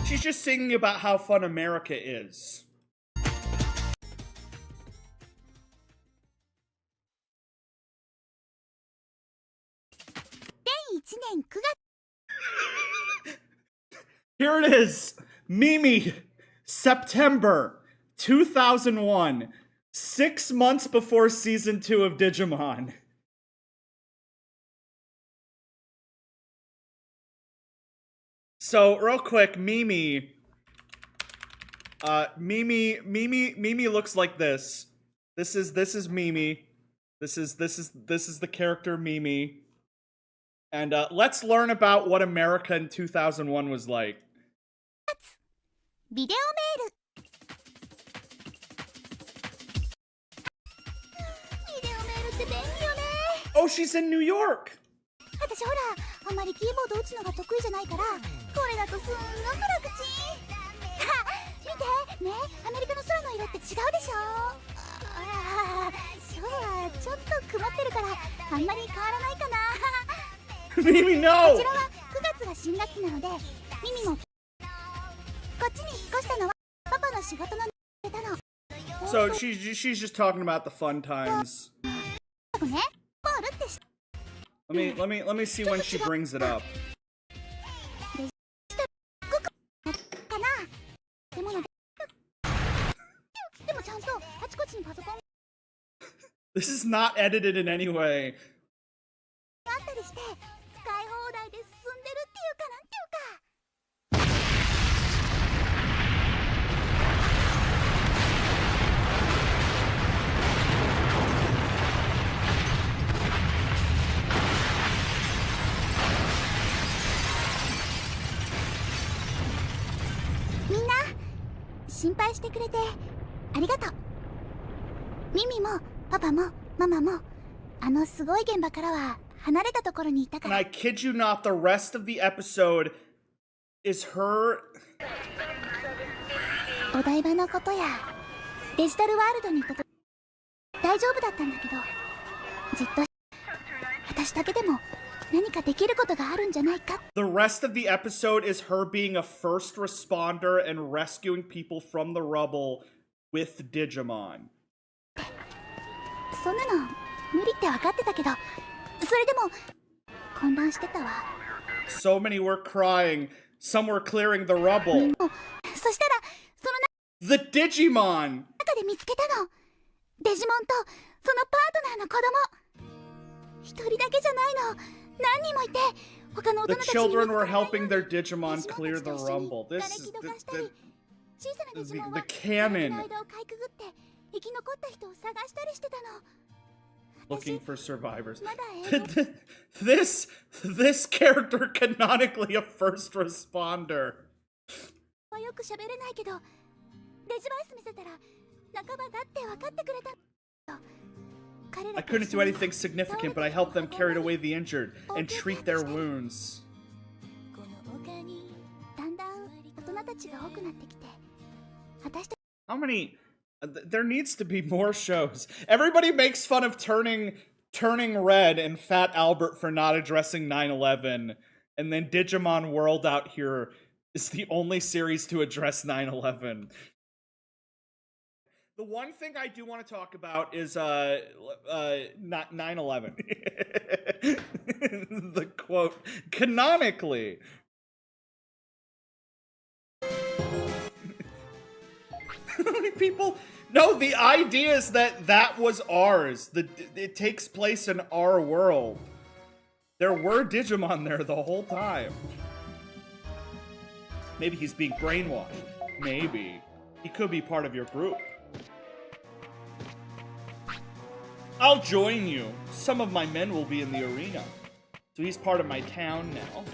She's just singing about how fun America is. Here it is. Mimi, September 2001. 6 months before season 2 of Digimon. So, real quick, Mimi looks like this. This is Mimi. This is the character Mimi. And let's learn about what America in 2001 was like. Video mail. Oh, she's in New York. 私ほらあまりキーボード打つのが得意じゃないからこれだとすんごく楽ちん見てねアメリカの空の色って違うでしょ今日はちょっと曇ってるからあんまり変わらないかなMimi, no! こちらは9月が新学期なのでミミもこっちに引っ越したのはパパの仕事の出たの So she's just talking about the fun times. ねボールってLet me see when she brings it up. This is not edited in any way.みんな心配してくれてありがとう。ミミもパパもママもあのすごい現場からは離れたところにいたか And ら。 I kid you not, the rest of the episode is her. お台場のことやデジタルワールドに行ったと大丈夫だったんだけどずっと私だけでも何かできることがあるんじゃないか。 The rest of the episode is her being a first responder and rescuing people from the rubble with Digimon. そんなの無理って分かってたけど、それでも混乱してたわ。 So many were crying. Some were clearing the rubble. そしたらその The Digimon! 中で見つけたの。デジモンとそのパートナーの子供。一人だけじゃないの。何人もいて、他の大 The 人たちに children 見 were つからない helping よう their に Digimon clear the rumble. 瓦 This 礫 is どかしたり、小さなデジモン the は canon の間をかいくぐって生き残った人を探したりしてたの。 looking for survivors. まだ英語 This character canonically a first responder. はよく喋れないけど、デジバイス見せたら仲間だって分かってくれた。彼 I らと couldn't 一 do 緒に anything significant, but I helped them carry away the injured and treat their wounds. この丘にだんだん大人たちが多くなってきて、私たち How many? There needs to be more shows. Everybody makes fun of turning red and Fat Albert for not addressing 9/11, and then Digimon World out here is the only series to address 9/11. The one thing I do want to talk about is not 9/11. The quote canonically. How many people? No, the idea is that was ours. It takes place in our world. There were Digimon there the whole time. Maybe he's being brainwashed. Maybe. He could be part of your group. I'll join you. Some of my men will be in the arena. So he's part of my town now.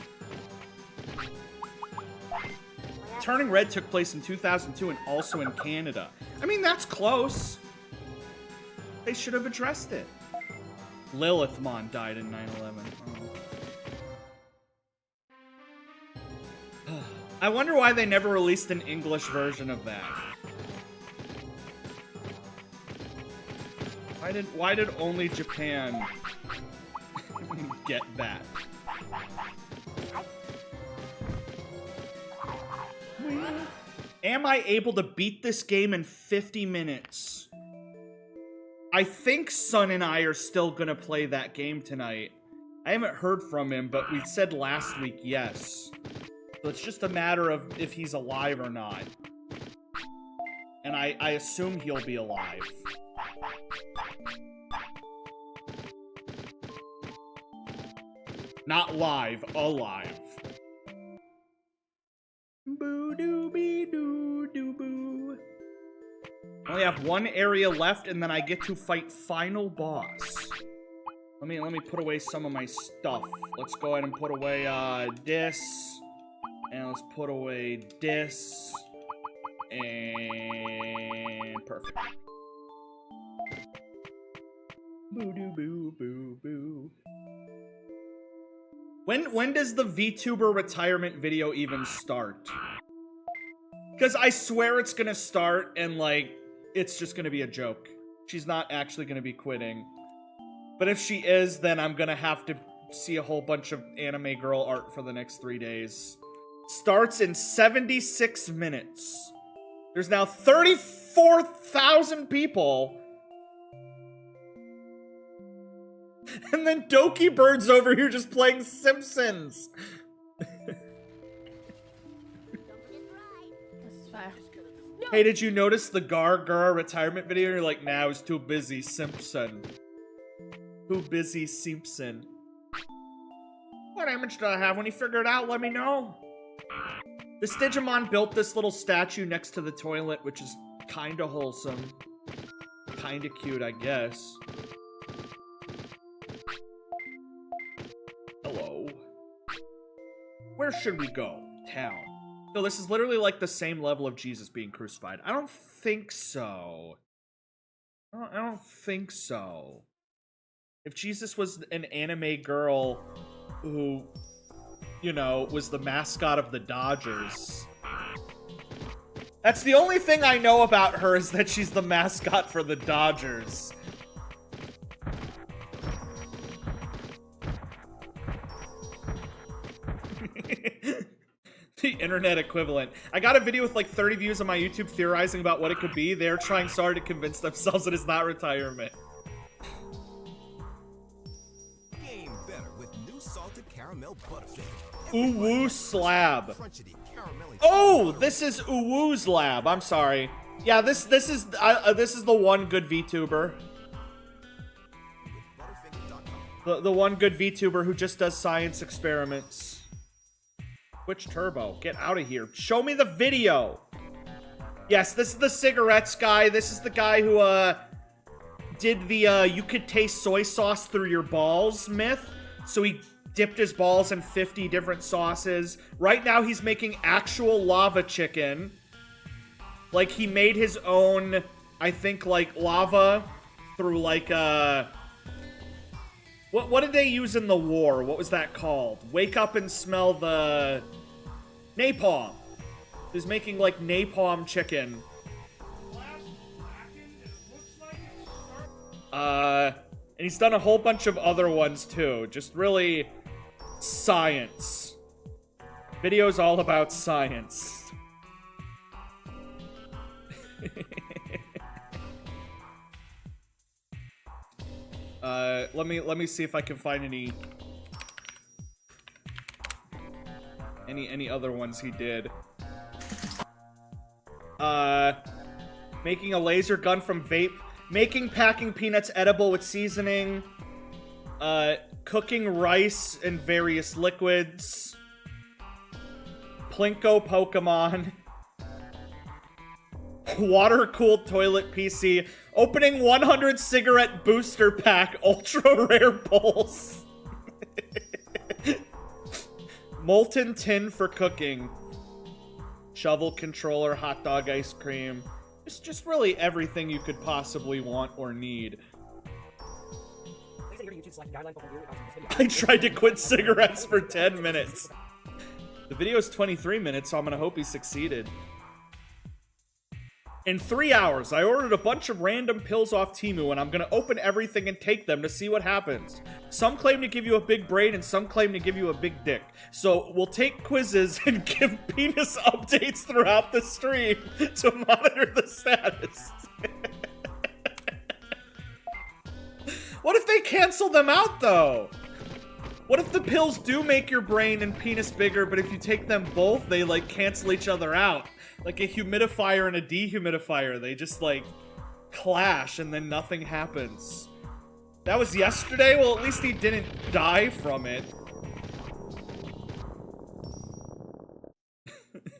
Turning Red took place in 2002 and also in Canada. I mean, that's close. They should have addressed it. Lilithmon died in 9/11. Oh. I wonder why they never released an English version of that. Why did only Japan get that? Am I able to beat this game in 50 minutes? I think Sun and I are still gonna play that game tonight. I haven't heard from him, but we said last week yes. So it's just a matter of if he's alive or not. And I assume he'll be alive. Not live, alive. Boo doo be doo doo boo. I only have one area left, and then I get to fight final boss. Let me put away some of my stuff. Let's go ahead and put away this, and let's put away this, and perfect. Boo doo boo boo boo. When does the VTuber retirement video even start? Because I swear it's gonna start and, like, it's just gonna be a joke. She's not actually gonna be quitting. But if she is, then I'm gonna have to see a whole bunch of anime girl art for the next 3 days. Starts in 76 minutes. There's now 34,000 people. And then Doki Bird's over here just playing Simpsons. Hey, did you notice the Gar retirement video? You're like, nah, I was too busy, Simpson. Too busy, Simpson. What image do I have? When you figure it out, let me know. This Digimon built this little statue next to the toilet, which is kinda wholesome. Kinda cute, I guess. Hello. Where should we go? Town. No, this is literally like the same level of Jesus being crucified. I don't think so. I don't think so. If Jesus was an anime girl who, you know, was the mascot of the Dodgers. That's the only thing I know about her, is that she's the mascot for the Dodgers. internet equivalent. I got a video with like 30 views on my YouTube theorizing about what it could be. They're trying so hard to convince themselves that it's not retirement. Game better with new salted caramel butterfinger. Uwu slab. Oh, this is Uwu's lab. I'm sorry. Yeah, this is the one good VTuber. The one good VTuber who just does science experiments. Twitch Turbo, get out of here. Show me the video. Yes, this is the cigarettes guy. This is the guy who did the you could taste soy sauce through your balls myth. So he dipped his balls in 50 different sauces. Right now he's making actual lava chicken. Like he made his own, I think, like lava through like what did they use in the war? What was that called? Wake up and smell the napalm. He's making like napalm chicken. And he's done a whole bunch of other ones too. Just really science. Video's all about science. Let me see if I can find any other ones he did. Making a laser gun from vape, making packing peanuts edible with seasoning, cooking rice in various liquids, Plinko Pokemon, water-cooled toilet PC, opening 100 cigarette booster pack ultra rare bowls, molten tin for cooking, shovel controller, hot dog ice cream, just really everything you could possibly want or need. I tried to quit cigarettes for 10 minutes. The video is 23 minutes, so I'm gonna hope he succeeded. In 3 hours, I ordered a bunch of random pills off Temu, and I'm gonna open everything and take them to see what happens. Some claim to give you a big brain, and some claim to give you a big dick. So we'll take quizzes and give penis updates throughout the stream to monitor the status. What if they cancel them out, though? What if the pills do make your brain and penis bigger, but if you take them both, they, like, cancel each other out? Like a humidifier and a dehumidifier. They just, like, clash and then nothing happens. That was yesterday? Well, at least he didn't die from it.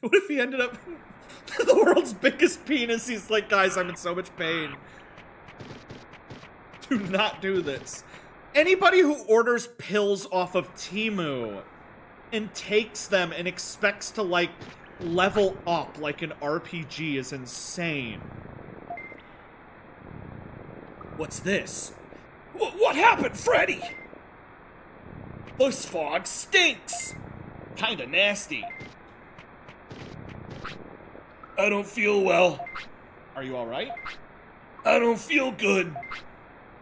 What if he ended up the world's biggest penis? He's like, guys, I'm in so much pain. Do not do this. Anybody who orders pills off of Temu and takes them and expects to, like, level up like an RPG is insane. What's this? What happened, Freddy? This fog stinks. Kinda nasty. I don't feel well. Are you alright? I don't feel good.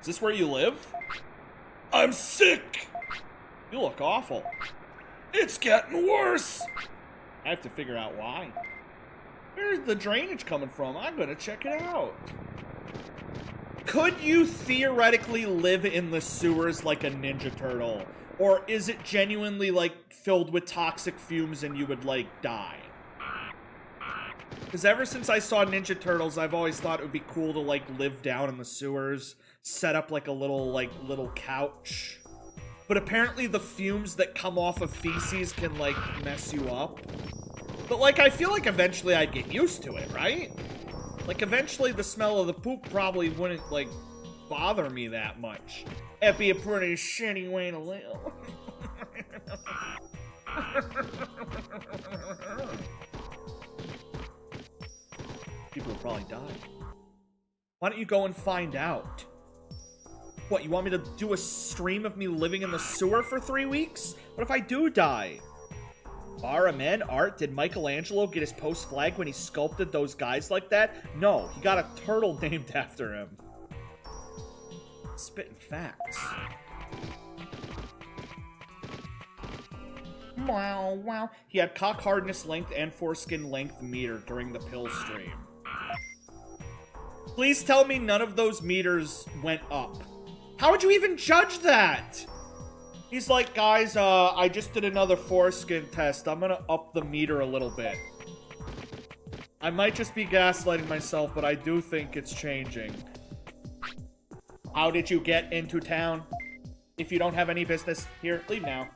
Is this where you live? I'm sick. You look awful. It's getting worse. I have to figure out why. Where's the drainage coming from? I'm gonna check it out. Could you theoretically live in the sewers like a Ninja Turtle? Or is it genuinely, like, filled with toxic fumes and you would, like, die? Because ever since I saw Ninja Turtles, I've always thought it would be cool to, like, live down in the sewers, set up, like, a little couch. But apparently the fumes that come off of feces can, like, mess you up. But, like, I feel like eventually I'd get used to it, right? Like, eventually the smell of the poop probably wouldn't, like, bother me that much. It'd be a pretty shitty way to live. People will probably die. Why don't you go and find out? What, you want me to do a stream of me living in the sewer for 3 weeks? What if I do die? Amen, art, did Michelangelo get his post flag when he sculpted those guys like that? No, he got a turtle named after him. Spitting facts. Wow, wow. He had cock hardness length and foreskin length meter during the pill stream. Please tell me none of those meters went up. How would you even judge that? He's like, guys, I just did another foreskin test. I'm gonna up the meter a little bit. I might just be gaslighting myself, but I do think it's changing. How did you get into town? If you don't have any business here, leave now.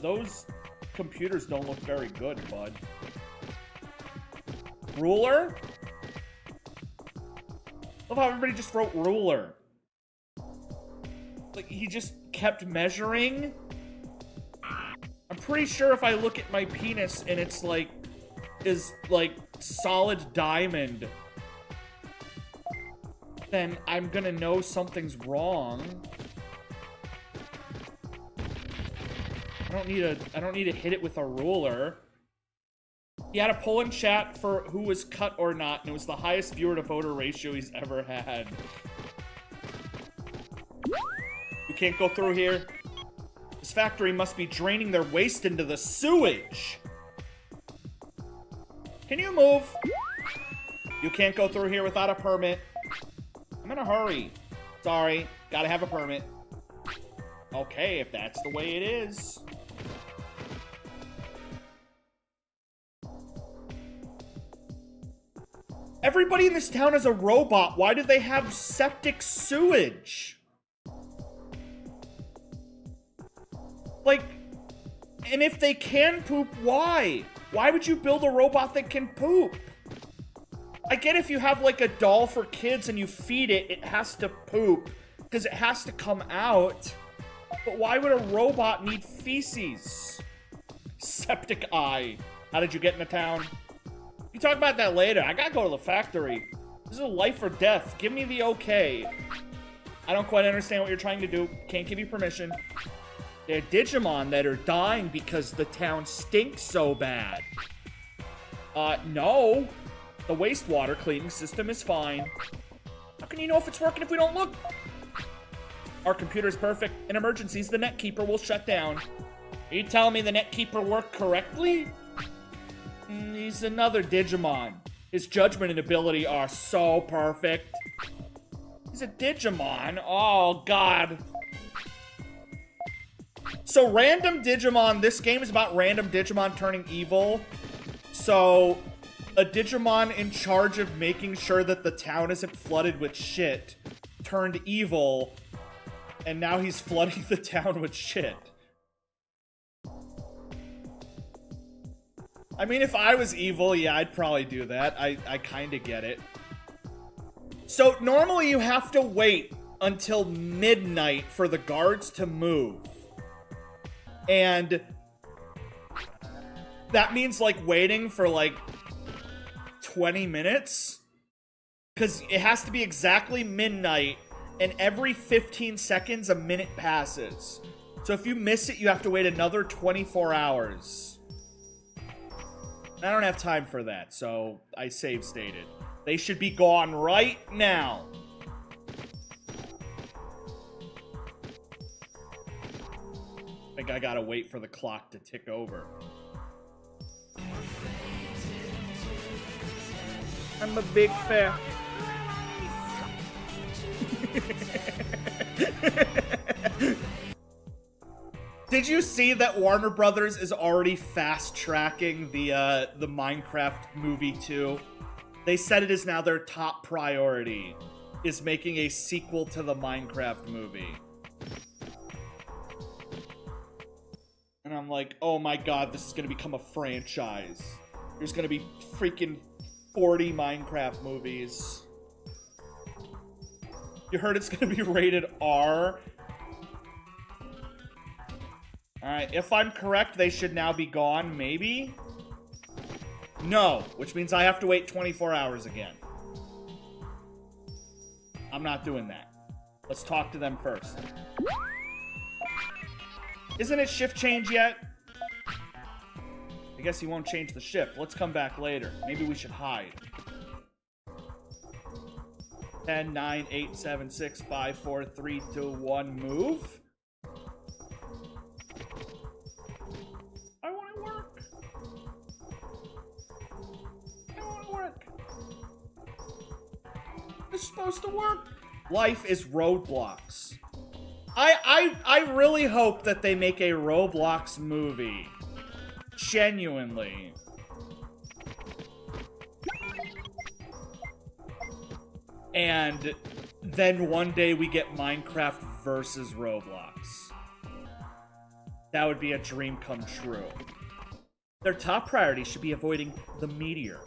Those computers don't look very good, bud. Ruler? Love how everybody just wrote ruler. Like, he just kept measuring. I'm pretty sure if I look at my penis and it's like, is like solid diamond, then I'm gonna know something's wrong. I don't need to hit it with a ruler. He had a poll in chat for who was cut or not, and it was the highest viewer to voter ratio he's ever had. You can't go through here. This factory must be draining their waste into the sewage. Can you move? You can't go through here without a permit. I'm in a hurry. Sorry, gotta have a permit. Okay, if that's the way it is. Everybody in this town is a robot. Why do they have septic sewage? Like, and if they can poop, why? Why would you build a robot that can poop? I get if you have like a doll for kids and you feed it, it has to poop because it has to come out. But why would a robot need feces? Septic eye. How did you get into town? You talk about that later. I gotta go to the factory. This is a life or death. Give me the okay. I don't quite understand what you're trying to do. Can't give you permission. There are Digimon that are dying because the town stinks so bad. No. The wastewater cleaning system is fine. How can you know if it's working if we don't look? Our computer's perfect. In emergencies, the netkeeper will shut down. Are you telling me the netkeeper worked correctly? He's another Digimon. His judgment and ability are so perfect. He's a Digimon? Oh, God. So, random Digimon, this game is about random Digimon turning evil. So, a Digimon in charge of making sure that the town isn't flooded with shit turned evil, and now he's flooding the town with shit. I mean, if I was evil, yeah, I'd probably do that. I kind of get it. So, normally you have to wait until midnight for the guards to move. And that means, like, waiting for, like, 20 minutes? Because it has to be exactly midnight, and every 15 seconds, a minute passes. So if you miss it, you have to wait another 24 hours. I don't have time for that, so I save stated. They should be gone right now. I think I gotta wait for the clock to tick over. I'm a big fan. Did you see that Warner Brothers is already fast-tracking the Minecraft movie too? They said it is now their top priority, is making a sequel to the Minecraft movie. And I'm like, oh my god, this is gonna become a franchise. There's gonna be freaking 40 Minecraft movies. You heard it's gonna be rated R? Alright, if I'm correct, they should now be gone, maybe? No, which means I have to wait 24 hours again. I'm not doing that. Let's talk to them first. Isn't it shift change yet? I guess he won't change the shift. Let's come back later. Maybe we should hide. 10, 9, 8, 7, 6, 5, 4, 3, 2, 1, move. I want to work. I want to work. It's supposed to work. Life is Roblox. I really hope that they make a Roblox movie. Genuinely. And then one day we get Minecraft versus Roblox. That would be a dream come true. Their top priority should be avoiding the meteor.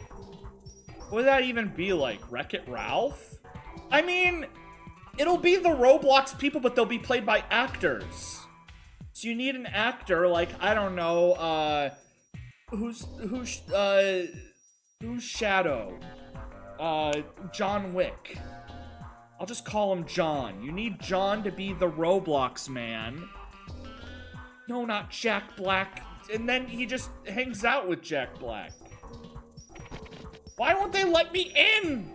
What would that even be like? Wreck-It Ralph? I mean, it'll be the Roblox people, but they'll be played by actors. So you need an actor, like, I don't know, who's Shadow? John Wick. I'll just call him John. You need John to be the Roblox man. No, not Jack Black. And then he just hangs out with Jack Black. Why won't they let me in?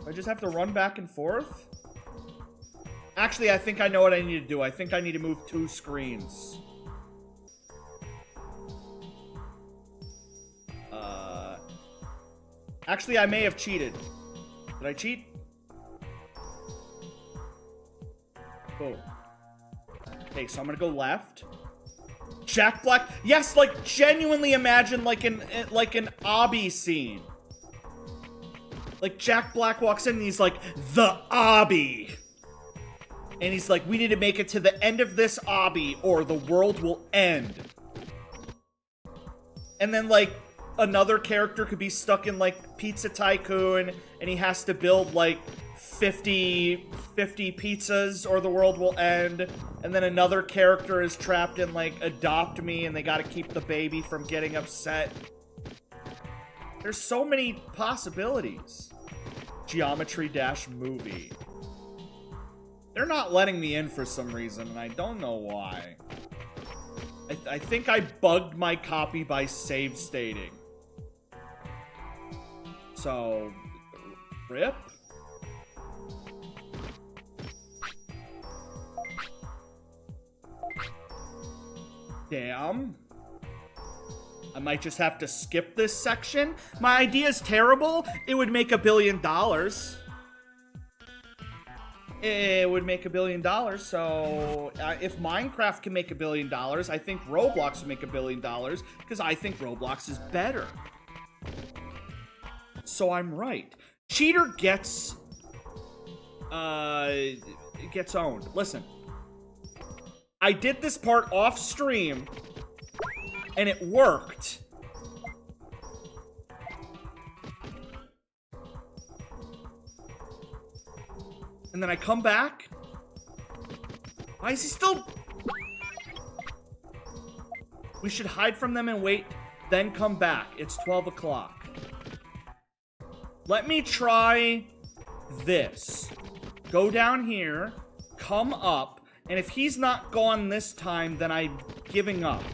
I just have to run back and forth? Actually, I think I know what I need to do. I think I need to move 2 screens. Actually, I may have cheated. Did I cheat? Boom. Okay, so I'm gonna go left. Jack Black. Yes, like genuinely imagine like an obby scene. Like Jack Black walks in and he's like, the obby. And he's like, we need to make it to the end of this obby or the world will end. And then like another character could be stuck in like Pizza Tycoon and he has to build like 50 pizzas or the world will end. And then another character is trapped in like Adopt Me and they gotta keep the baby from getting upset. There's so many possibilities. Geometry Dash movie. They're not letting me in for some reason, and I don't know why. I think I bugged my copy by save stating. So, rip? Damn. I might just have to skip this section. My idea is terrible. It would make $1 billion. It would make $1 billion. So if Minecraft can make $1 billion, I think Roblox would make $1 billion because I think Roblox is better. So I'm right. Cheater gets owned. Listen, I did this part off stream. And it worked. And then I come back. Why is he still... We should hide from them and wait, then come back. It's 12 o'clock. Let me try this. Go down here, come up, and if he's not gone this time, then I'm giving up.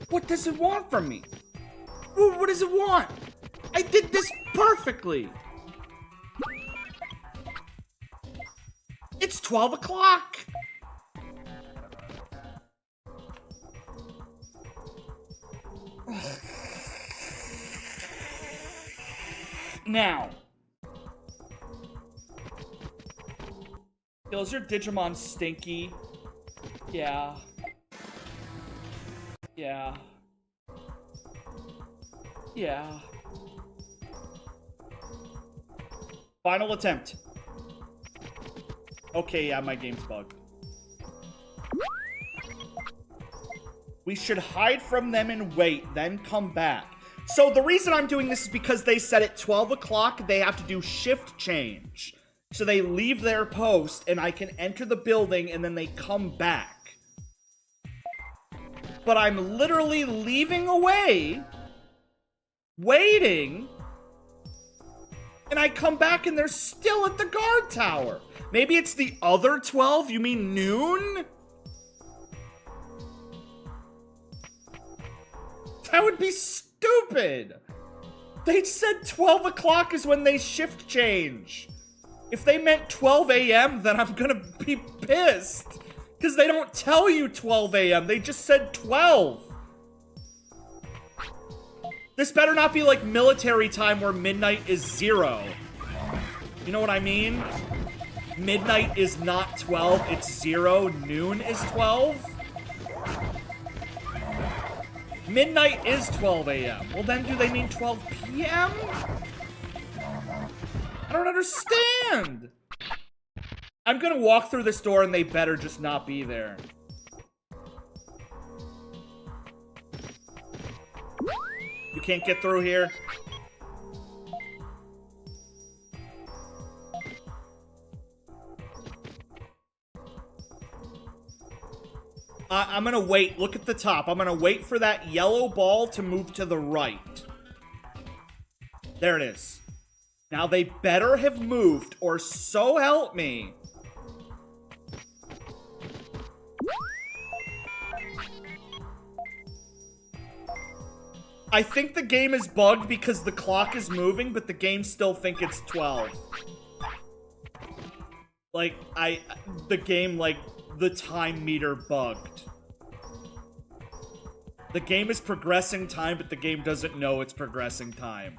What does it want from me? What does it want? I did this perfectly. It's 12 o'clock. Now. Yo, is your Digimon stinky? Yeah. Yeah. Yeah. Final attempt. Okay, yeah, my game's bugged. We should hide from them and wait, then come back. So the reason I'm doing this is because they said at 12 o'clock they have to do shift change. So they leave their post and I can enter the building and then they come back. But I'm literally leaving away, waiting, and I come back and they're still at the guard tower. Maybe it's the other 12? You mean noon? That would be stupid. They said 12 o'clock is when they shift change. If they meant 12 a.m., then I'm gonna be pissed. Because they don't tell you 12 a.m., they just said 12. This better not be like military time where midnight is 0. You know what I mean? Midnight is not 12, it's 0. Noon is 12. Midnight is 12 a.m. Well, then do they mean 12 p.m.? I don't understand. I'm gonna walk through this door and they better just not be there. You can't get through here? I'm gonna wait. Look at the top. I'm gonna wait for that yellow ball to move to the right. There it is. Now they better have moved, or so help me. I think the game is bugged because the clock is moving, but the game still think it's 12. Like, the game, like, the time meter bugged. The game is progressing time, but the game doesn't know it's progressing time.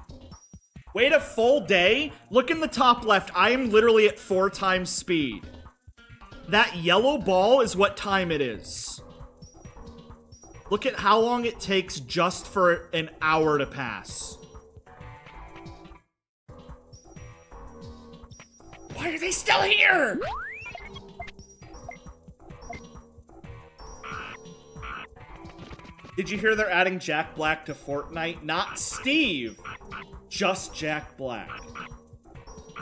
Wait a full day? Look in the top left. I am literally at 4 times speed. That yellow ball is what time it is. Look at how long it takes just for an hour to pass. Why are they still here? Did you hear they're adding Jack Black to Fortnite? Not Steve. Just Jack Black.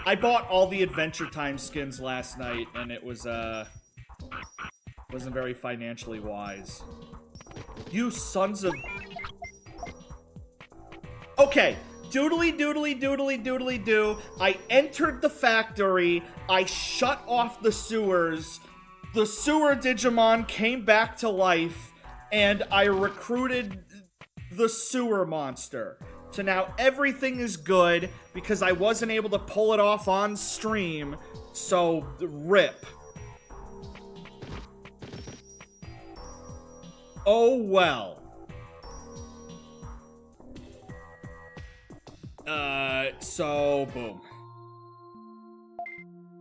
I bought all the Adventure Time skins last night, and it was, wasn't very financially wise. You sons of... Okay. Doodly doodly doodly doodly doo. I entered the factory. I shut off the sewers. The sewer Digimon came back to life. And I recruited the sewer monster. So now everything is good because I wasn't able to pull it off on stream. So, rip. Oh well. So, boom.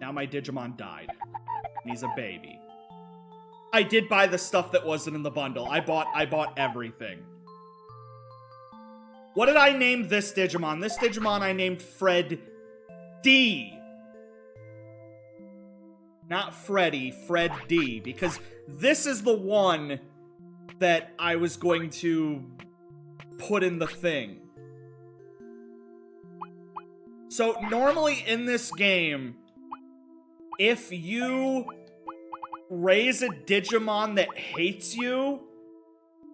Now my Digimon died. And he's a baby. I did buy the stuff that wasn't in the bundle. I bought everything. What did I name this Digimon? This Digimon I named Fred D. Not Freddy, Fred D. Because this is the one that I was going to put in the thing. So, normally in this game, if you raise a Digimon that hates you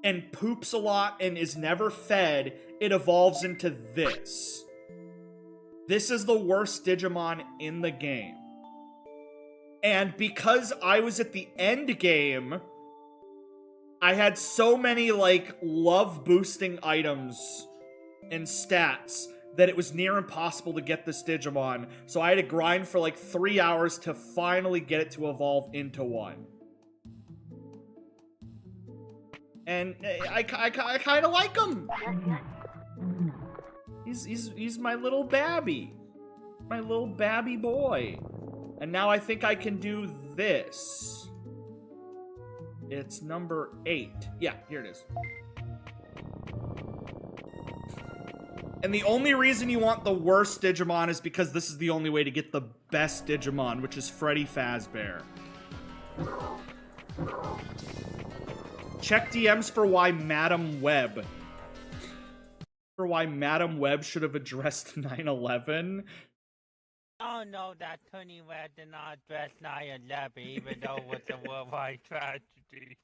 and poops a lot and is never fed, it evolves into this. This is the worst Digimon in the game. And because I was at the end game, I had so many, like, love-boosting items and stats that it was near impossible to get this Digimon. So I had to grind for, like, 3 hours to finally get it to evolve into one. And I kind of like him. He's my little babby. My little babby boy. And now I think I can do this. It's number 8. Yeah, here it is. And the only reason you want the worst Digimon is because this is the only way to get the best Digimon, which is Freddy Fazbear. Check DMs for why Madam Web. For why Madam Web should have addressed 9/11. Oh no, that Tony Webb did not address 9/11, even though it was a worldwide tragedy.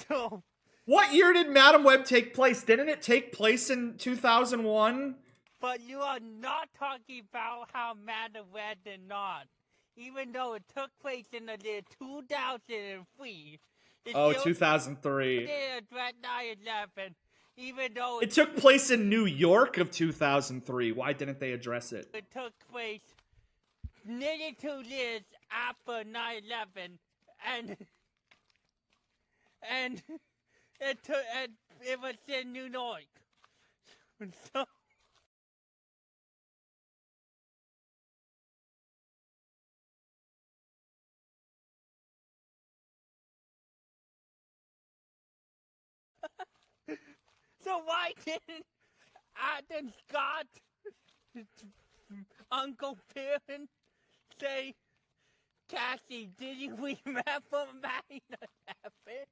So, what year did Madam Web take place? Didn't it take place in 2001? but you are not talking about how Madam Webb did not. Even though it took place in the year 2003. Oh, 2003. They addressed 9/11, even though It took place in New York of 2003. Why didn't they address it? it took place nearly 2 years after 9/11, and it was in New York. So, so why didn't Adam Scott, Uncle Perrin, say, Cassie, did you remember 9/11?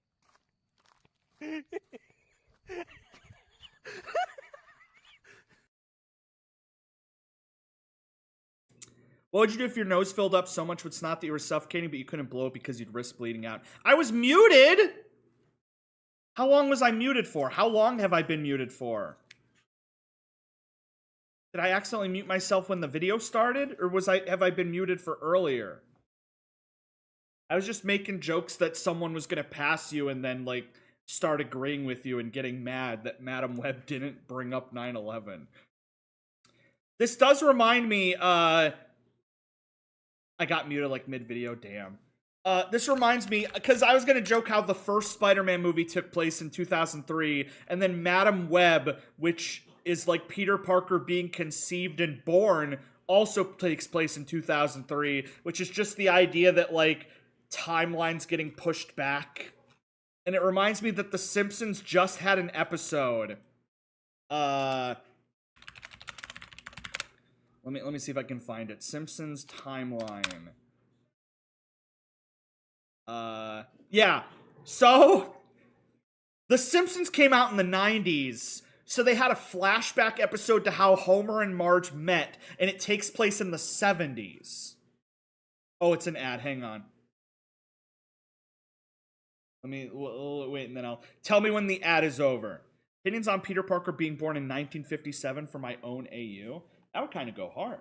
What would you do if your nose filled up so much with snot that you were suffocating, but you couldn't blow it because you'd risk bleeding out? I was muted! How long was I muted for? How long have I been muted for? Did I accidentally mute myself when the video started? Or have I been muted for earlier? I was just making jokes that someone was gonna pass you and then, like, start agreeing with you and getting mad that Madam Web didn't bring up 9/11. This does remind me, I got muted like mid-video, damn. This reminds me, because I was going to joke how the first Spider-Man movie took place in 2003, and then Madam Web, which is like Peter Parker being conceived and born, also takes place in 2003, which is just the idea that, like, timelines getting pushed back. And it reminds me that The Simpsons just had an episode. Let me see if I can find it. Simpsons timeline. Yeah. So, The Simpsons came out in the 90s, so they had a flashback episode to how Homer and Marge met, and it takes place in the 70s. Oh, it's an ad. Hang on. Let me wait, and then I'll tell me when the ad is over. Opinions on Peter Parker being born in 1957 for my own AU. That would kind of go hard.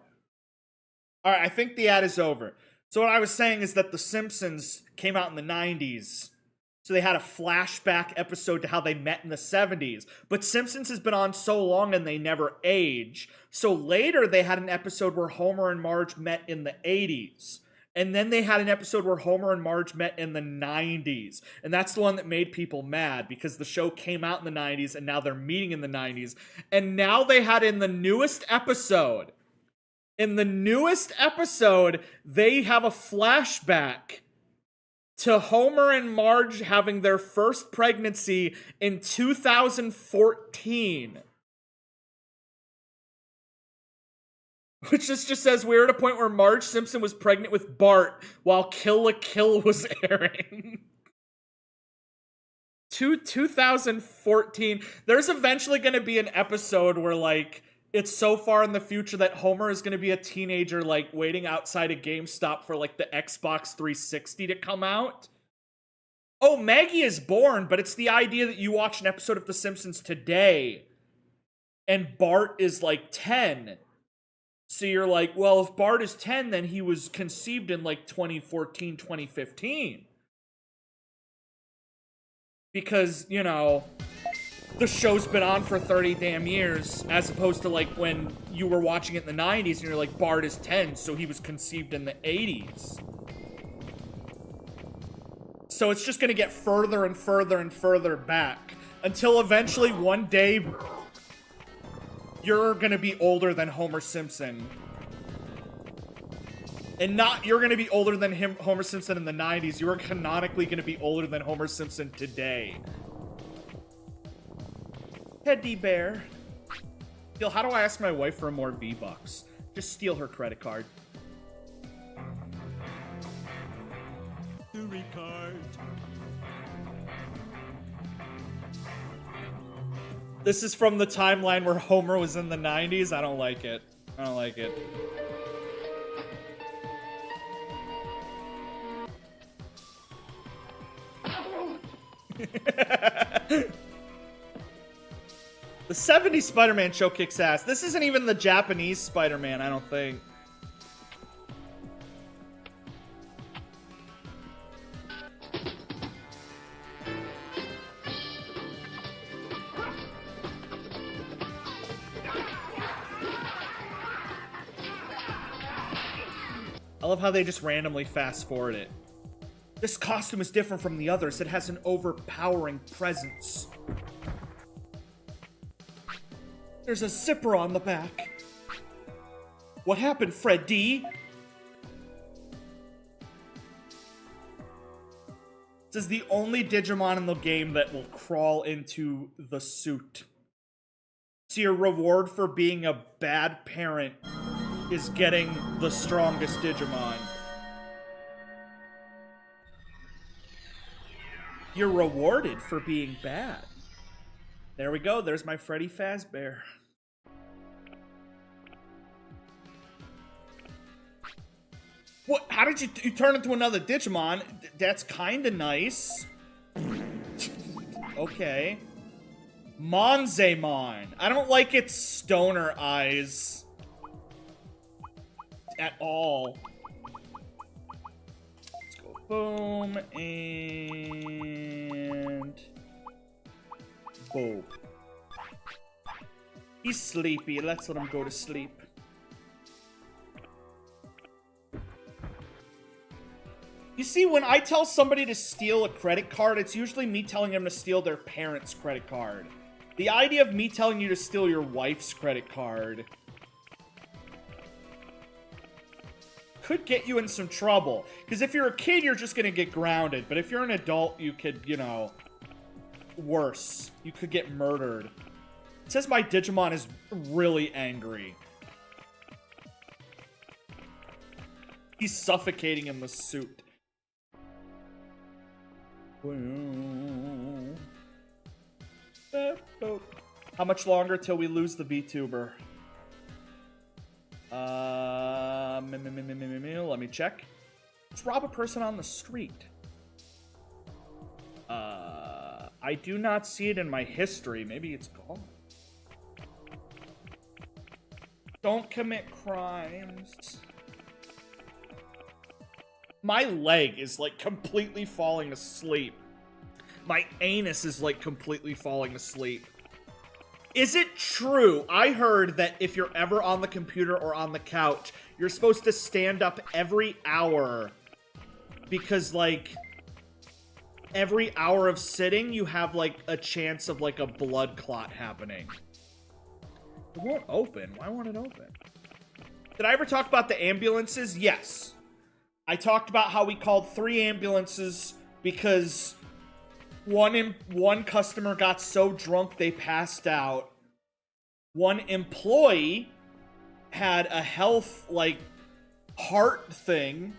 All right, I think the ad is over. So what I was saying is that The Simpsons came out in the 90s. So they had a flashback episode to how they met in the 70s. But Simpsons has been on so long and they never age. So later they had an episode where Homer and Marge met in the 80s. And then they had an episode where Homer and Marge met in the 90s. And that's the one that made people mad because the show came out in the 90s and now they're meeting in the 90s. And now they had in the newest episode, they have a flashback to Homer and Marge having their first pregnancy in 2014. Which just says we're at a point where Marge Simpson was pregnant with Bart while Kill la Kill was airing. 2014. There's eventually going to be an episode where, like, it's so far in the future that Homer is going to be a teenager, like, waiting outside a GameStop for, like, the Xbox 360 to come out. Oh, Maggie is born, but it's the idea that you watch an episode of The Simpsons today and Bart is, like, 10. So you're like, well, if Bart is 10, then he was conceived in, like, 2014, 2015. Because, you know, the show's been on for 30 damn years, as opposed to, like, when you were watching it in the 90s, and you're like, Bart is 10, so he was conceived in the 80s. So it's just gonna get further and further and further back, until eventually one day you're gonna be older than Homer Simpson. And not, you're gonna be older than Homer Simpson in the 90s. You're canonically gonna be older than Homer Simpson today. Teddy bear. Phil, how do I ask my wife for more V-Bucks? Just steal her credit card. The card. This is from the timeline where Homer was in the 90s. I don't like it. I don't like it. The 70s Spider-Man show kicks ass. This isn't even the Japanese Spider-Man, I don't think. love how they just randomly fast forward it. This costume is different from the others. It has an overpowering presence. There's a zipper on the back. What happened, Freddy? This is the only Digimon in the game that will crawl into the suit. So your reward for being a bad parent is getting the strongest Digimon. You're rewarded for being bad. There we go. There's my Freddy Fazbear. What? How did you turn into another Digimon? That's kind of nice. Okay. Monzemon. I don't like its stoner eyes. At all. Let's go boom and boom. He's sleepy. Let's let him go to sleep. You see, when I tell somebody to steal a credit card, it's usually me telling them to steal their parents' credit card. The idea of me telling you to steal your wife's credit card could get you in some trouble. Because if you're a kid, you're just going to get grounded. But if you're an adult, you could, you know, worse. You could get murdered. It says my Digimon is really angry. He's suffocating in the suit. How much longer till we lose the VTuber? Let me check. Let's rob a person on the street. I do not see it in my history. Maybe it's gone. Don't commit crimes. My leg is, like, completely falling asleep. My anus is, like, completely falling asleep. Is it true? I heard that if you're ever on the computer or on the couch, you're supposed to stand up every hour. Because, like, every hour of sitting, you have, like, a chance of, like, a blood clot happening. It won't open. Why won't it open? Did I ever talk about the ambulances? Yes. I talked about how we called 3 ambulances because one customer got so drunk they passed out. One employee had a health, like, heart thing.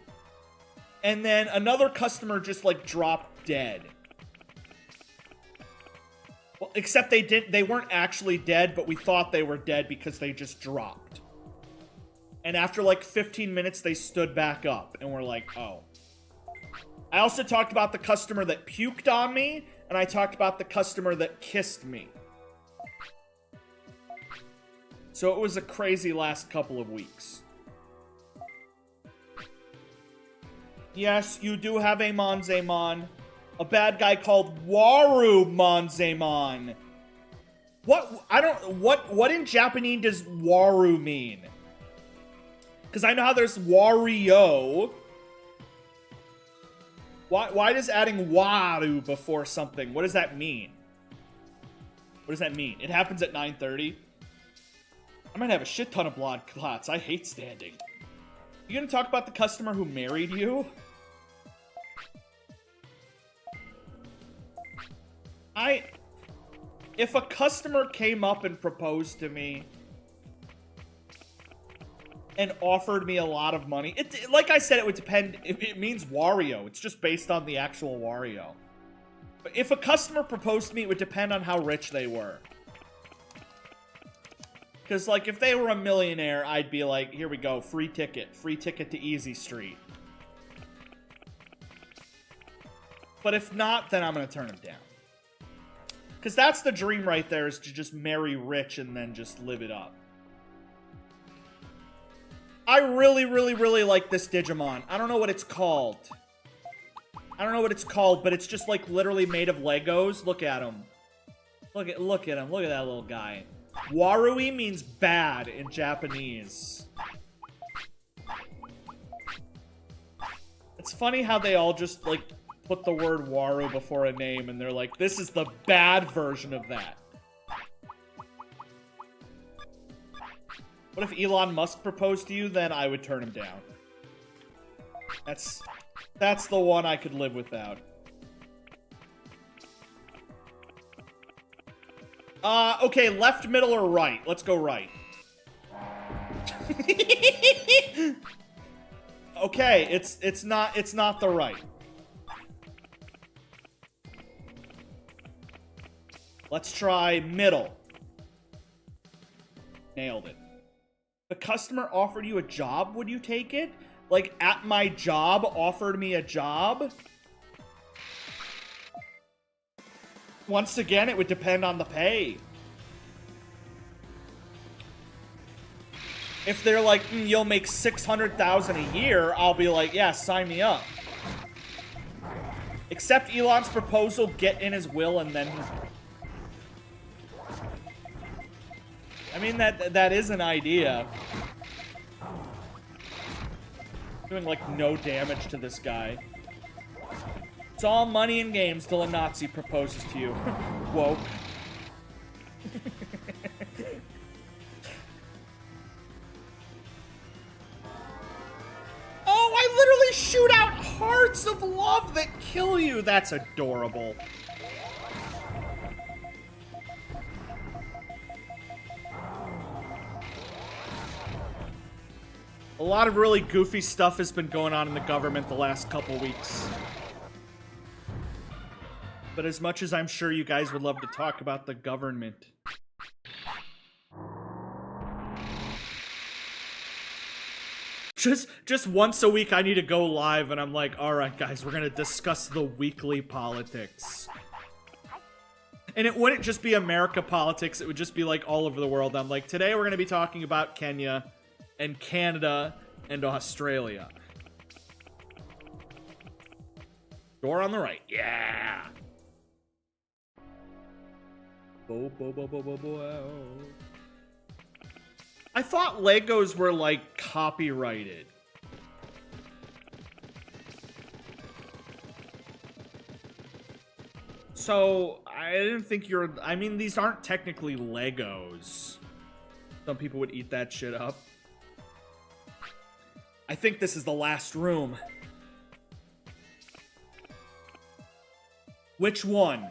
And then another customer just, like, dropped dead. Well, except they weren't actually dead, but we thought they were dead because they just dropped. And after, like, 15 minutes, they stood back up. And we're like, oh. I also talked about the customer that puked on me. And I talked about the customer that kissed me. So it was a crazy last couple of weeks. Yes, you do have a Monzemon. A bad guy called Waru Monzemon. What in Japanese does Waru mean? Because I know how there's Wario. Why does adding Waru before something? What does that mean? What does that mean? It happens at 9:30? I might have a shit ton of blood clots. I hate standing. You gonna talk about the customer who married you? If a customer came up and proposed to me and offered me a lot of money, like I said, it would depend. It means Wario. It's just based on the actual Wario. But if a customer proposed to me, it would depend on how rich they were. Because, like, if they were a millionaire, I'd be like, here we go, free ticket to Easy Street. But if not, then I'm going to turn them down. Because that's the dream right there, is to just marry rich and then just live it up. I really, really, really like this Digimon. I don't know what it's called. I don't know what it's called, but it's just, like, literally made of Legos. Look at him. Look at him. Look at that little guy. Warui means bad in Japanese. It's funny how they all just, like, put the word Waru before a name, and they're like, this is the bad version of that. What if Elon Musk proposed to you? Then I would turn him down. That's the one I could live without. Okay, left, middle, or right? Let's go right. Okay, it's not the right. Let's try middle. Nailed it. The customer offered you a job, would you take it? Like, at my job offered me a job? Once again, it would depend on the pay. If they're like, you'll make $600,000 a year, I'll be like, yeah, sign me up. Accept Elon's proposal, get in his will, and then... I mean, that is an idea. Doing, like, no damage to this guy. It's all money and games till a Nazi proposes to you. Woke. Oh, I literally shoot out hearts of love that kill you. That's adorable. A lot of really goofy stuff has been going on in the government the last couple weeks. But as much as I'm sure you guys would love to talk about the government. Just once a week I need to go live and I'm like, alright guys, we're gonna discuss the weekly politics. And it wouldn't just be America politics, it would just be like all over the world. I'm like, today we're gonna be talking about Kenya and Canada and Australia. Door on the right, yeah! I thought Legos were, like, copyrighted. So, I didn't think I mean, these aren't technically Legos. Some people would eat that shit up. I think this is the last room. Which one?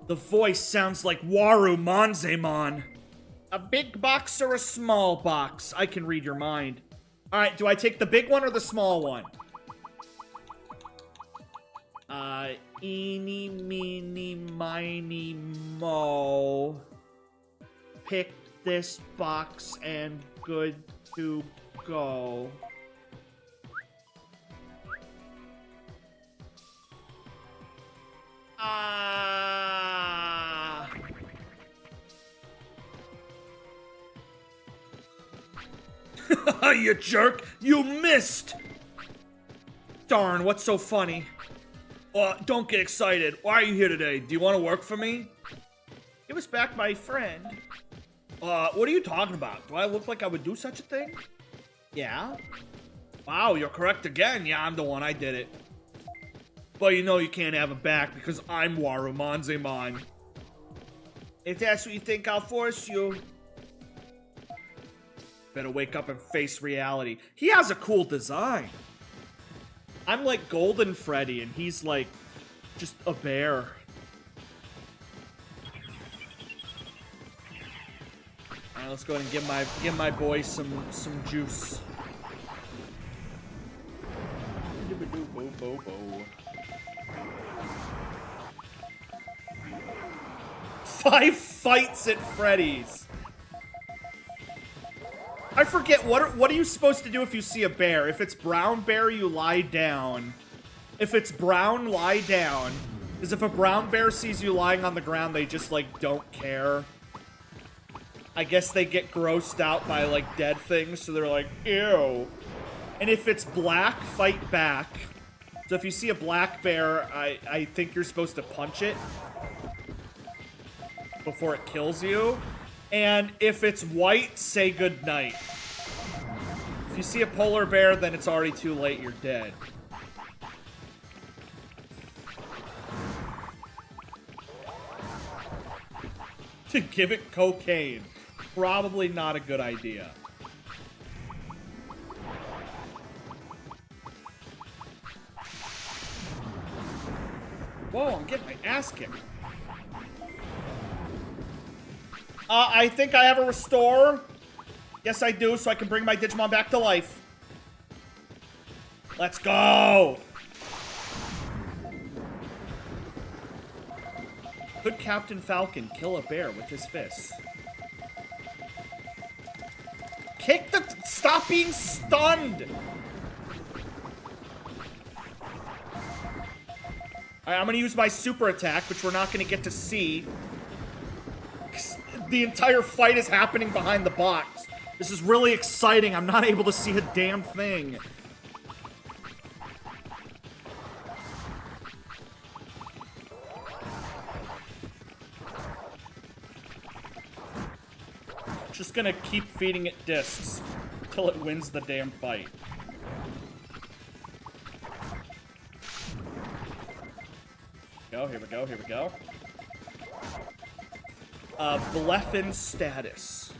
The voice sounds like Waru Manzemon. A big box or a small box? I can read your mind. Alright, do I take the big one or the small one? Eeny, meeny, miny, mo. Pick this box and good to go. You jerk! You missed! Darn, what's so funny? Don't get excited. Why are you here today? Do you want to work for me? Give us back my friend. What are you talking about? Do I look like I would do such a thing? Yeah? Wow, you're correct again. Yeah, I'm the one. I did it. But you know you can't have him back because I'm Waru Manzemon. If that's what you think, I'll force you. Better wake up and face reality. He has a cool design. I'm like Golden Freddy, and he's like just a bear. Alright, let's go ahead and give my boy some juice. 5 fights at Freddy's. I forget, what are you supposed to do if you see a bear? If it's brown bear, you lie down. If it's brown, lie down. Because if a brown bear sees you lying on the ground, they just, like, don't care. I guess they get grossed out by, like, dead things, so they're like, ew. And if it's black, fight back. So if you see a black bear, I think you're supposed to punch it before it kills you. And if it's white, say goodnight. you see a polar bear, then it's already too late. You're dead. To give it cocaine. Probably not a good idea. Whoa, I'm getting my ass kicked. I think I have a restore. Yes, I do, so I can bring my Digimon back to life. Let's go! Could Captain Falcon kill a bear with his fists? Kick the... Stop being stunned! Alright, I'm gonna use my super attack, which we're not gonna get to see. The entire fight is happening behind the box. This is really exciting. I'm not able to see a damn thing. Just gonna keep feeding it discs until it wins the damn fight. Here we go, here we go. Bleffin status.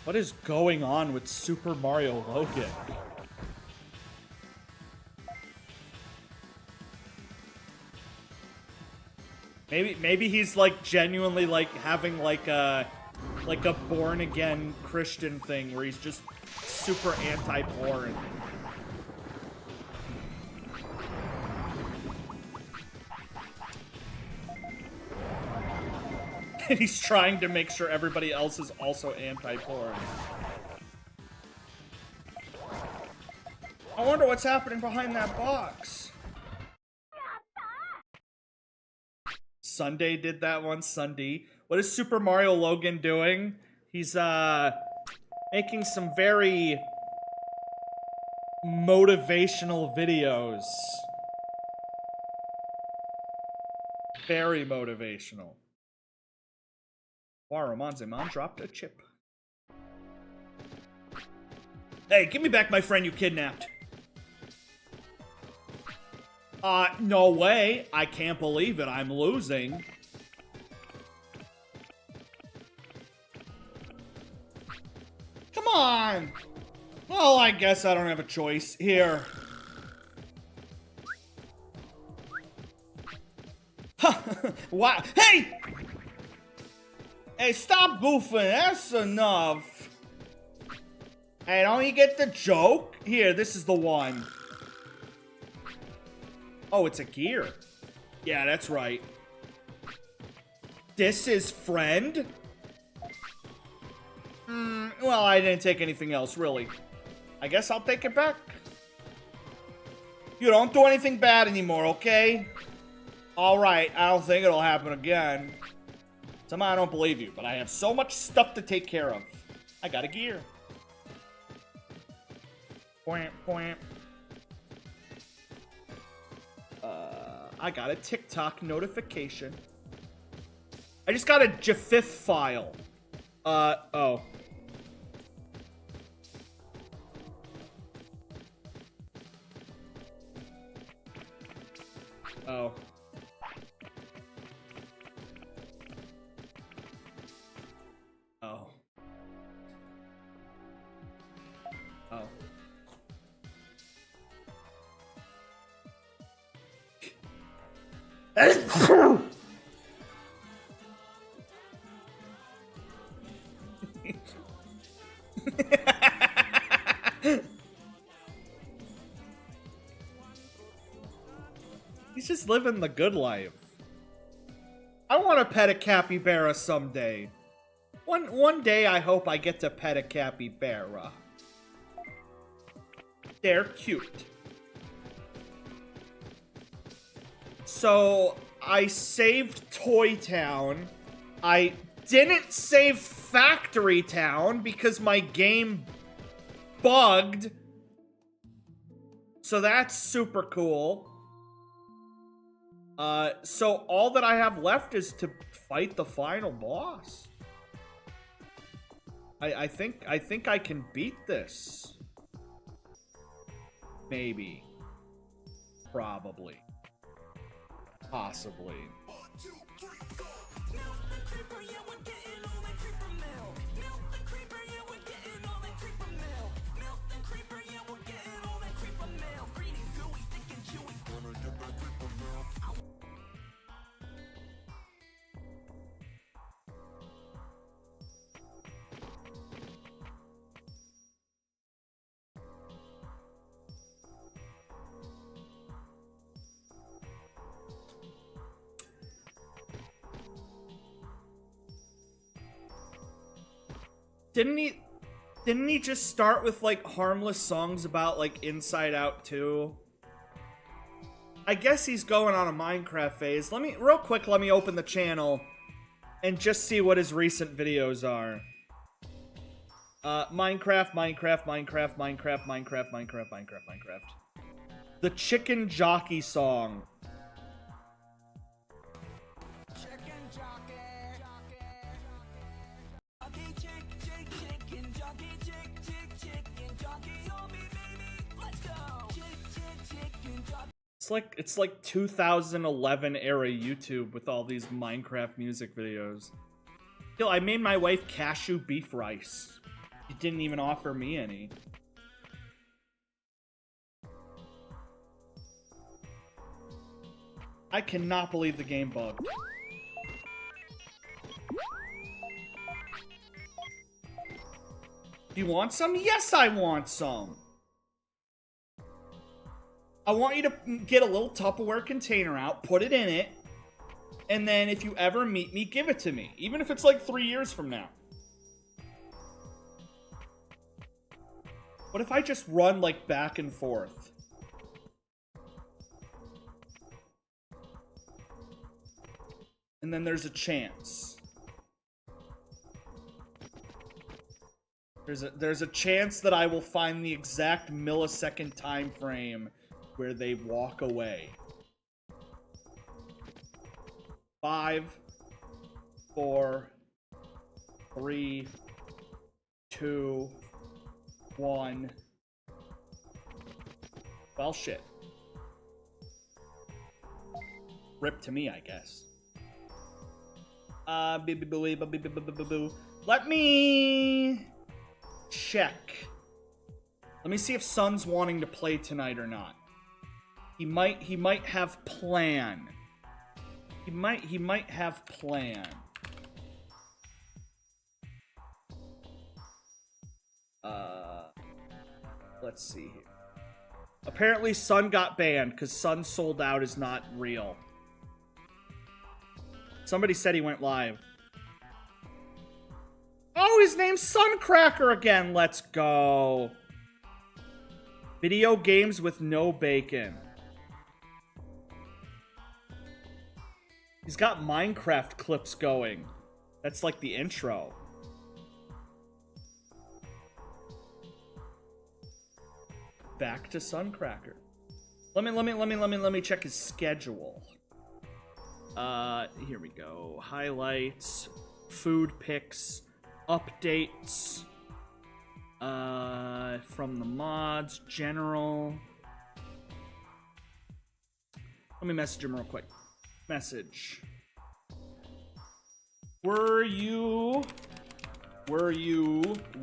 What is going on with Super Mario Logan? Maybe he's like genuinely like having like a born again Christian thing where he's just super anti-porn. And he's trying to make sure everybody else is also anti-porn. I wonder what's happening behind that box. Sunday did that one, Sunday. What is Super Mario Logan doing? He's, making some very motivational videos. Very motivational. Warumanzemon dropped a chip. Hey, give me back my friend you kidnapped. No way. I can't believe it. I'm losing. Come on. Well, I guess I don't have a choice. Here. Wow. Hey! Hey, stop goofing. That's enough. Hey, don't you get the joke? Here, this is the one. Oh, it's a gear. Yeah, that's right. This is friend? Well, I didn't take anything else, really. I guess I'll take it back. You don't do anything bad anymore, okay? Alright, I don't think it'll happen again. Somehow I don't believe you, but I have so much stuff to take care of. I got a gear. Point, point. I got a TikTok notification. I just got a GIF file. Oh. Oh. Oh. Oh. He's just living the good life. I want to pet a capybara someday. One day I hope I get to pet a capybara. They're cute. So, I saved Toy Town. I didn't save Factory Town because my game bugged. So that's super cool. So all that I have left is to fight the final boss. I think I can beat this. Maybe. Probably. Possibly. Didn't he just start with like harmless songs about like Inside Out 2? I guess he's going on a Minecraft phase. Let me open the channel and just see what his recent videos are. Minecraft. The Chicken Jockey song. It's like 2011 era YouTube with all these Minecraft music videos. Yo, I made my wife cashew beef rice. You didn't even offer me any. I cannot believe the game bugged. You want some? Yes, I want some. I want you to get a little Tupperware container out, put it in it, and then if you ever meet me, give it to me. Even if it's like 3 years from now. What if I just run like back and forth? And then there's a chance. There's a chance that I will find the exact millisecond time frame where they walk away. 5, 4, 3, 2, 1. Well, shit. Rip to me, I guess. Let me check. Let me see if Sun's wanting to play tonight or not. He might have plan. He might have plan. Let's see here. Apparently Sun got banned because Sun sold out is not real. Somebody said he went live. Oh, his name's Suncracker again. Let's go. Video games with no bacon. He's got Minecraft clips going. That's like the intro. Back to Suncracker. Let me check his schedule. Here we go. Highlights, food picks, updates. From the mods, general. Let me message him real quick. Message. Were you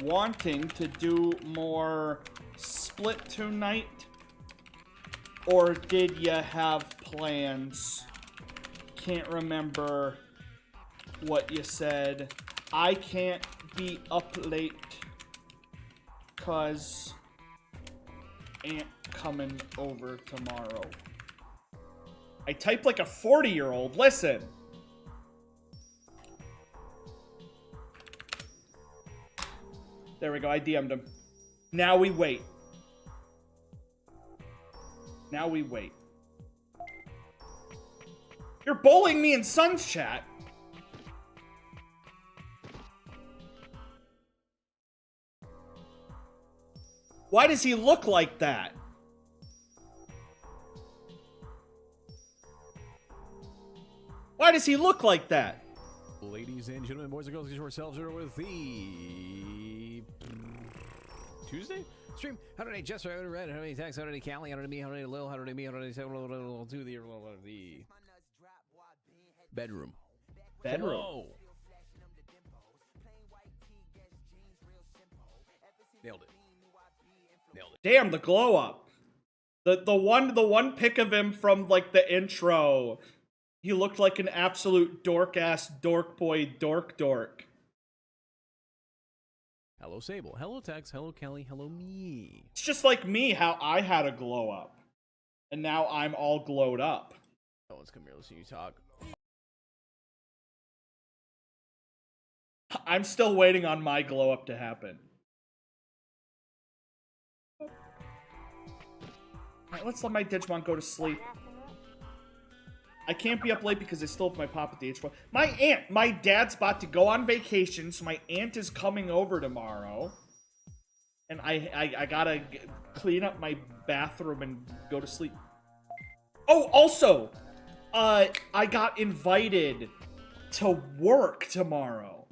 wanting to do more Split tonight? Or did you have plans? Can't remember what you said. I can't be up late 'cause Aunt coming over tomorrow. I type like a 40-year-old. Listen. There we go. I DM'd him. Now we wait. Now we wait. You're bullying me in Sun's chat. Why does he look like that? Why does he look like that? Ladies and gentlemen, boys and girls, get yourselves here with the Tuesday stream. How did I Jester? How did I Red? How did I Tex? How did I Callie? How did I me? How did I Lil? How did I me? How did I say to the bedroom? Bedroom. Oh. Nailed it. Nailed it. Damn, the glow up. The one pic of him from like the intro. He looked like an absolute dork-ass dork boy dork. Hello, Sable. Hello, Tex. Hello, Kelly. Hello, me. It's just like me, how I had a glow up. And now I'm all glowed up. No one's come here listening to you talk. I'm still waiting on my glow up to happen. Alright, let's let my Digimon go to sleep. I can't be up late because I still have my pop at the H1. My dad's about to go on vacation, so my aunt is coming over tomorrow. And I gotta clean up my bathroom and go to sleep. Oh, also, I got invited to work tomorrow.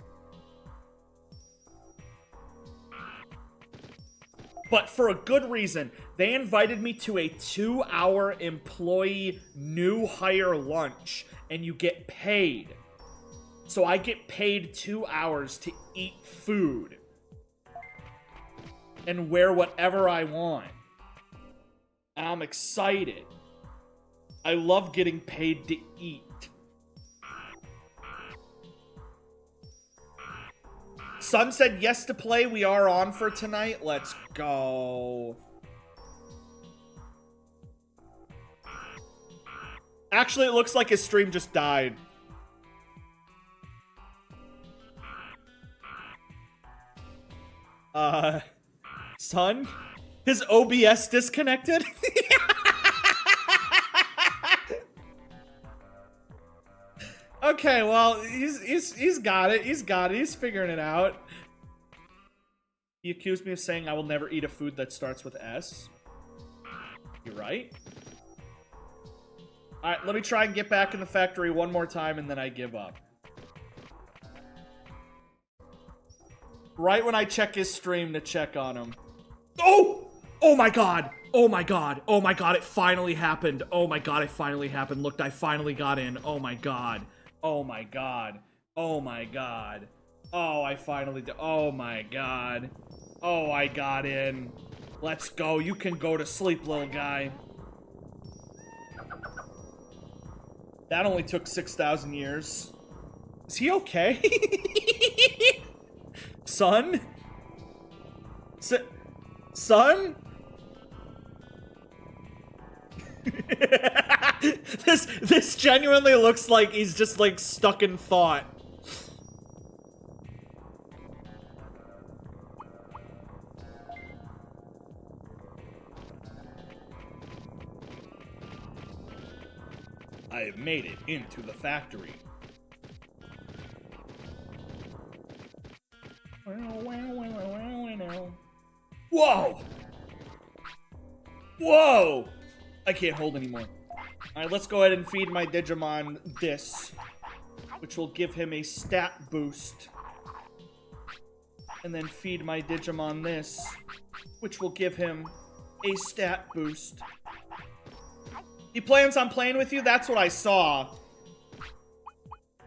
But for a good reason. They invited me to a 2-hour employee new hire lunch, and you get paid. So I get paid 2 hours to eat food and wear whatever I want. And I'm excited. I love getting paid to eat. Sun said yes to play. We are on for tonight. Let's go. Actually, it looks like his stream just died. Sun? His OBS disconnected? Okay, well, he's got it. He's got it. He's figuring it out. He accused me of saying I will never eat a food that starts with S. You're right. Alright, let me try and get back in the factory one more time, and then I give up. Right when I check his stream to check on him. Oh! Oh my god! Oh my god! Oh my god, it finally happened! Oh my god, it finally happened. Look, I finally got in. Oh my god. Oh my god. Oh my god. Oh, I finally did. Oh my god. Oh, I got in. Let's go. You can go to sleep, little guy. That only took 6,000 years. Is he okay? Son? Son? This genuinely looks like he's just like stuck in thought. I have made it into the factory. Whoa! Whoa! I can't hold anymore. Alright, let's go ahead and feed my Digimon this, which will give him a stat boost. And then feed my Digimon this, which will give him a stat boost. He plans on playing with you? That's what I saw.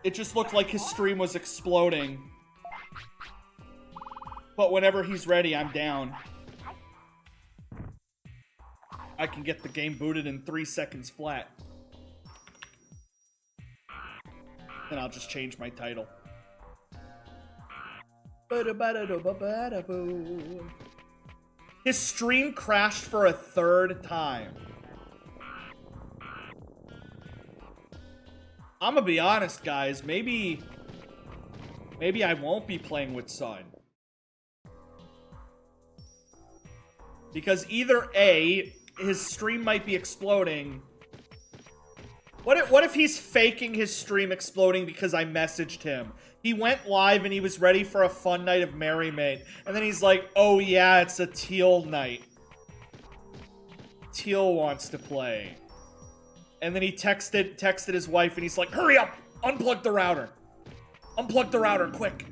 It just looked like his stream was exploding. But whenever he's ready, I'm down. I can get the game booted in 3 seconds flat. Then I'll just change my title. His stream crashed for a 3rd time. I'm gonna be honest, guys. Maybe I won't be playing with Sun. Because either A, his stream might be exploding. What if he's faking his stream exploding because I messaged him? He went live and he was ready for a fun night of merriment. And then he's like, oh yeah, it's a Teal night. Teal wants to play. And then he texted his wife and he's like, hurry up! Unplug the router. Unplug the router, quick.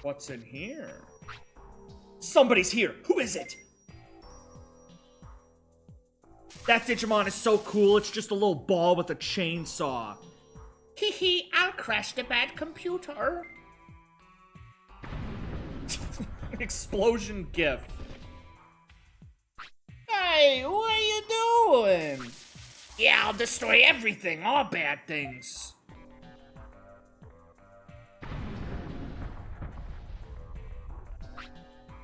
What's in here? Somebody's here. Who is it? That Digimon is so cool. It's just a little ball with a chainsaw. Hee hee, I'll crash the bad computer. Explosion gif. Hey, what are you doing? Yeah, I'll destroy everything, all bad things.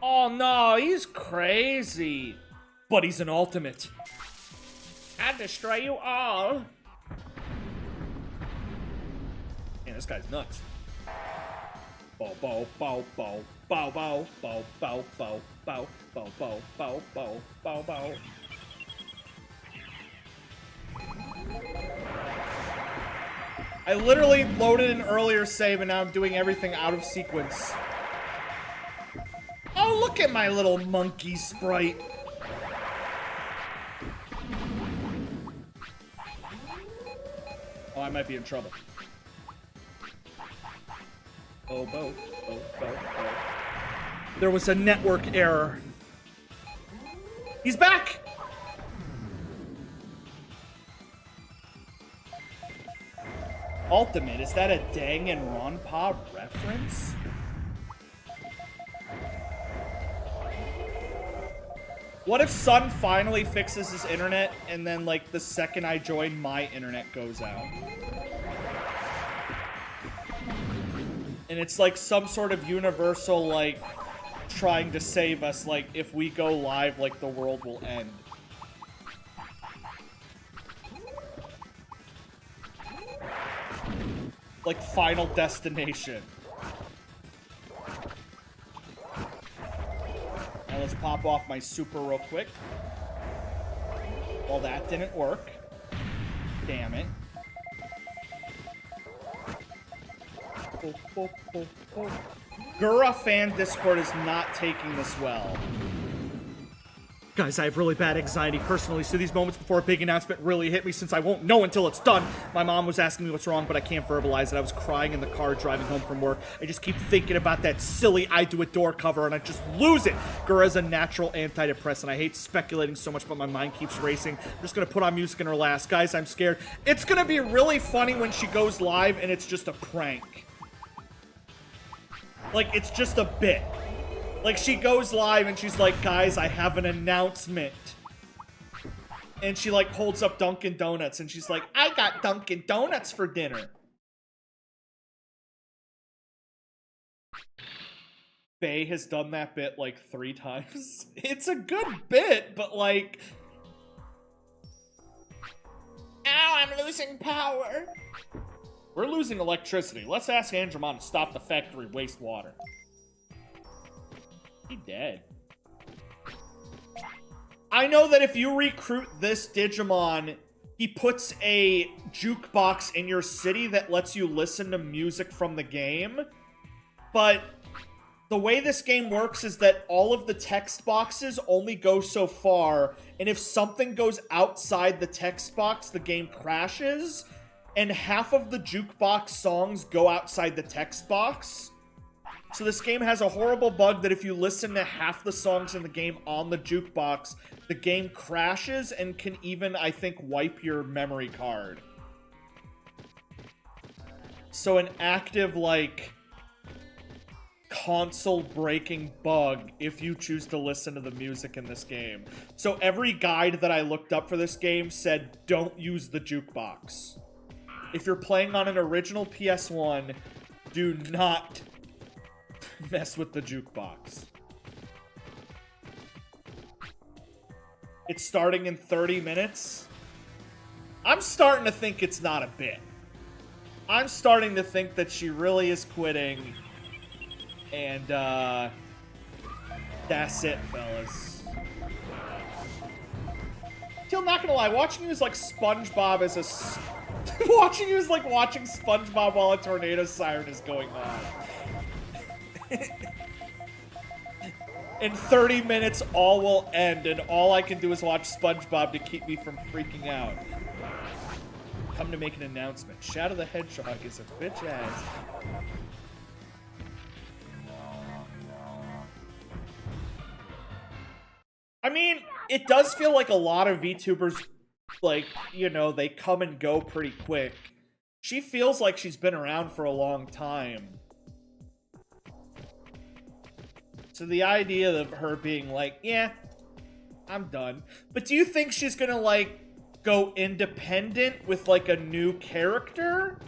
Oh no, he's crazy. But he's an ultimate. I'll destroy you all. Man, this guy's nuts. Bow, bow, bow, bow, bow, bow, bow, bow, bow, bow, bow, bow, bow, bow, bow, bow. I literally loaded an earlier save and now I'm doing everything out of sequence. Oh, look at my little monkey sprite. Oh, I might be in trouble. Oh, bow, bow, bow, bow. There was a network error. He's back! Ultimate, is that a Danganronpa reference? What if Sun finally fixes his internet and then, like, the second I join, my internet goes out? And it's like some sort of universal, like, trying to save us, like, if we go live, like, the world will end. Like, Final Destination. Now let's pop off my super real quick. Well, that didn't work. Damn it. Gura fan Discord is not taking this well. Guys, I have really bad anxiety personally, so these moments before a big announcement really hit me since I won't know until it's done. My mom was asking me what's wrong, but I can't verbalize it. I was crying in the car driving home from work. I just keep thinking about that silly I Do It door cover, and I just lose it. Gura's a natural antidepressant. I hate speculating so much, but my mind keeps racing. I'm just gonna put on music and relax. Guys, I'm scared. It's gonna be really funny when she goes live, and it's just a prank. Like, it's just a bit. Like, she goes live and she's like, guys, I have an announcement. And she, like, holds up Dunkin' Donuts and she's like, I got Dunkin' Donuts for dinner. Faye has done that bit, like, 3 times. It's a good bit, but, like... Ow, I'm losing power. We're losing electricity. Let's ask Andromon to stop the factory wastewater. He dead. I know that if you recruit this Digimon, he puts a jukebox in your city that lets you listen to music from the game. But the way this game works is that all of the text boxes only go so far, and if something goes outside the text box, the game crashes, and half of the jukebox songs go outside the text box. So this game has a horrible bug that if you listen to half the songs in the game on the jukebox, the game crashes and can even, I think, wipe your memory card. So an active, like, console-breaking bug if you choose to listen to the music in this game. So every guide that I looked up for this game said, don't use the jukebox. If you're playing on an original PS1, do not mess with the jukebox. It's starting in 30 minutes. I'm starting to think it's not a bit. I'm starting to think that she really is quitting. And, that's it, fellas. Till, not gonna lie, watching you is like SpongeBob as a... watching you is like watching SpongeBob while a tornado siren is going on. In 30 minutes, all will end, and all I can do is watch SpongeBob to keep me from freaking out. Come to make an announcement. Shadow the Hedgehog is a bitch ass. I mean, it does feel like a lot of VTubers, like, you know, they come and go pretty quick. She feels like she's been around for a long time. So the idea of her being like, yeah, I'm done. But do you think she's gonna, like, go independent with, like, a new character?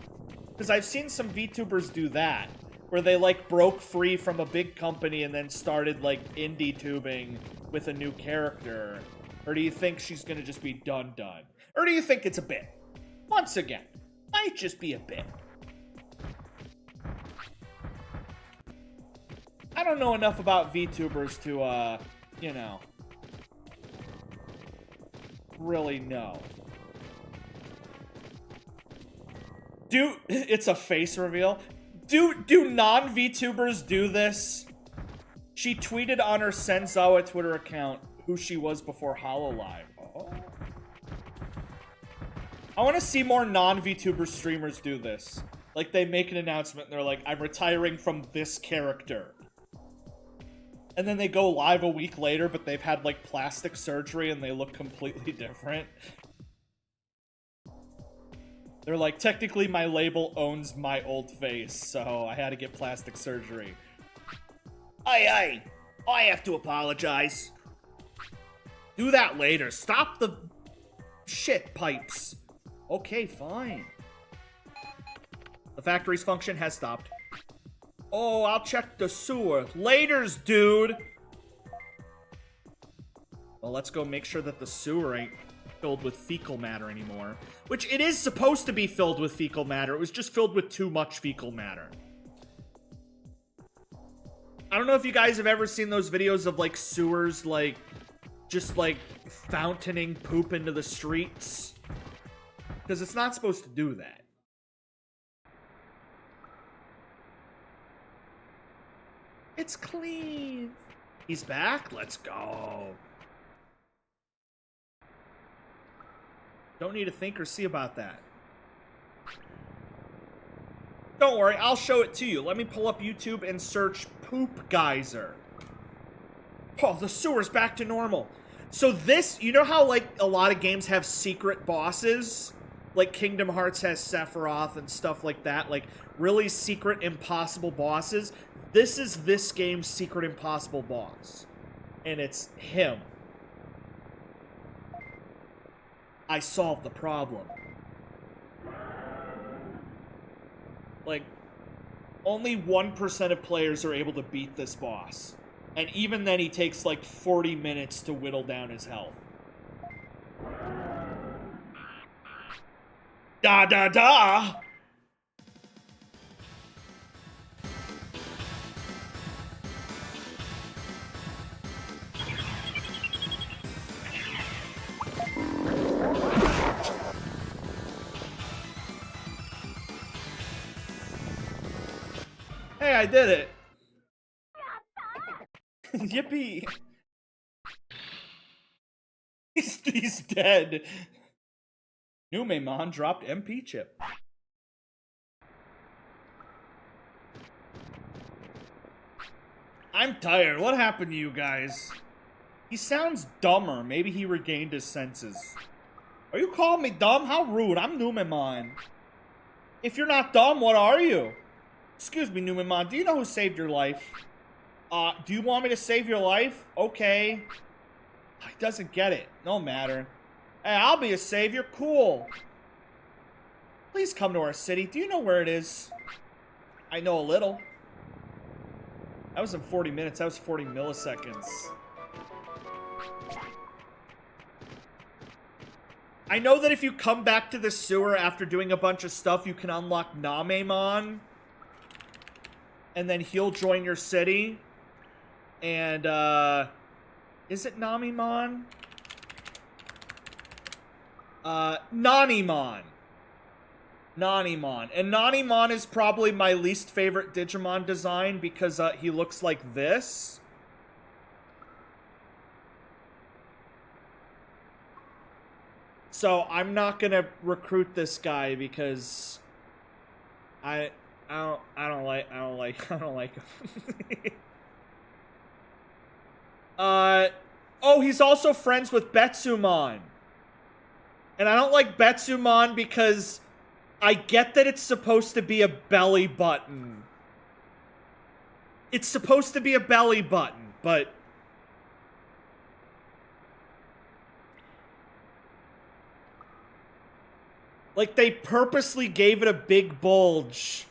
Because I've seen some VTubers do that, where they, like, broke free from a big company and then started, like, indie tubing with a new character. Or do you think she's gonna just be done? Or do you think it's a bit? Once again, might just be a bit. I don't know enough about VTubers to, you know, really know. It's a face reveal. Do non-VTubers do this? She tweeted on her Senzawa Twitter account who she was before HoloLive. Oh. I want to see more non-VTuber streamers do this. Like, they make an announcement and they're like, I'm retiring from this character. And then they go live a week later, but they've had, like, plastic surgery and they look completely different. They're like, technically my label owns my old face, so I had to get plastic surgery. I have to apologize. Do that later. Stop the shit pipes. Okay, fine. The factory's function has stopped. Oh, I'll check the sewer. Laters, dude. Well, let's go make sure that the sewer ain't filled with fecal matter anymore. Which it is supposed to be filled with fecal matter. It was just filled with too much fecal matter. I don't know if you guys have ever seen those videos of, like, sewers, like, just, like, fountaining poop into the streets. Because it's not supposed to do that. It's clean. He's back? Let's go. Don't need to think or see about that. Don't worry, I'll show it to you. Let me pull up YouTube and search Poop Geyser. Oh, the sewer's back to normal. So this, you know how, like, a lot of games have secret bosses? Like, Kingdom Hearts has Sephiroth and stuff like that. Like, really secret, impossible bosses. This is this game's secret, impossible boss. And it's him. I solved the problem. Like, only 1% of players are able to beat this boss. And even then, he takes, like, 40 minutes to whittle down his health. Da da da! Hey, I did it! Yippee! He's dead. Numemon dropped MP chip. I'm tired. What happened to you guys? He sounds dumber. Maybe he regained his senses. Are you calling me dumb? How rude. I'm Numemon. If you're not dumb, what are you? Excuse me, Numemon. Do you know who saved your life? Do you want me to save your life? Okay. He doesn't get it. No matter. Hey, I'll be a savior. Cool. Please come to our city. Do you know where it is? I know a little. That wasn't 40 minutes. That was 40 milliseconds. I know that if you come back to the sewer after doing a bunch of stuff, you can unlock Namemon. And then he'll join your city. And, is it Namemon? Nanimon. Nanimon. And Nanimon is probably my least favorite Digimon design because, he looks like this. So I'm not gonna recruit this guy because I don't like him. Oh, he's also friends with Betsumon. And I don't like Betsumon because I get that it's supposed to be a belly button. It's supposed to be a belly button, but like, they purposely gave it a big bulge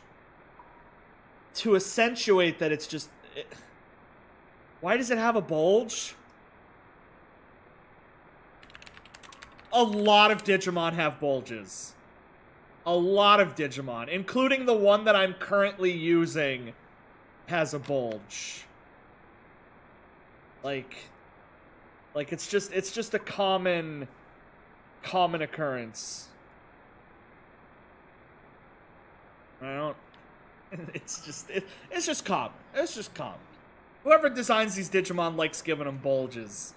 to accentuate that it's just... Why does it have a bulge? A lot of Digimon have bulges. A lot of Digimon, including the one that I'm currently using, has a bulge. Like it's just a common occurrence. I don't... It's just common. It's just common. Whoever designs these Digimon likes giving them bulges.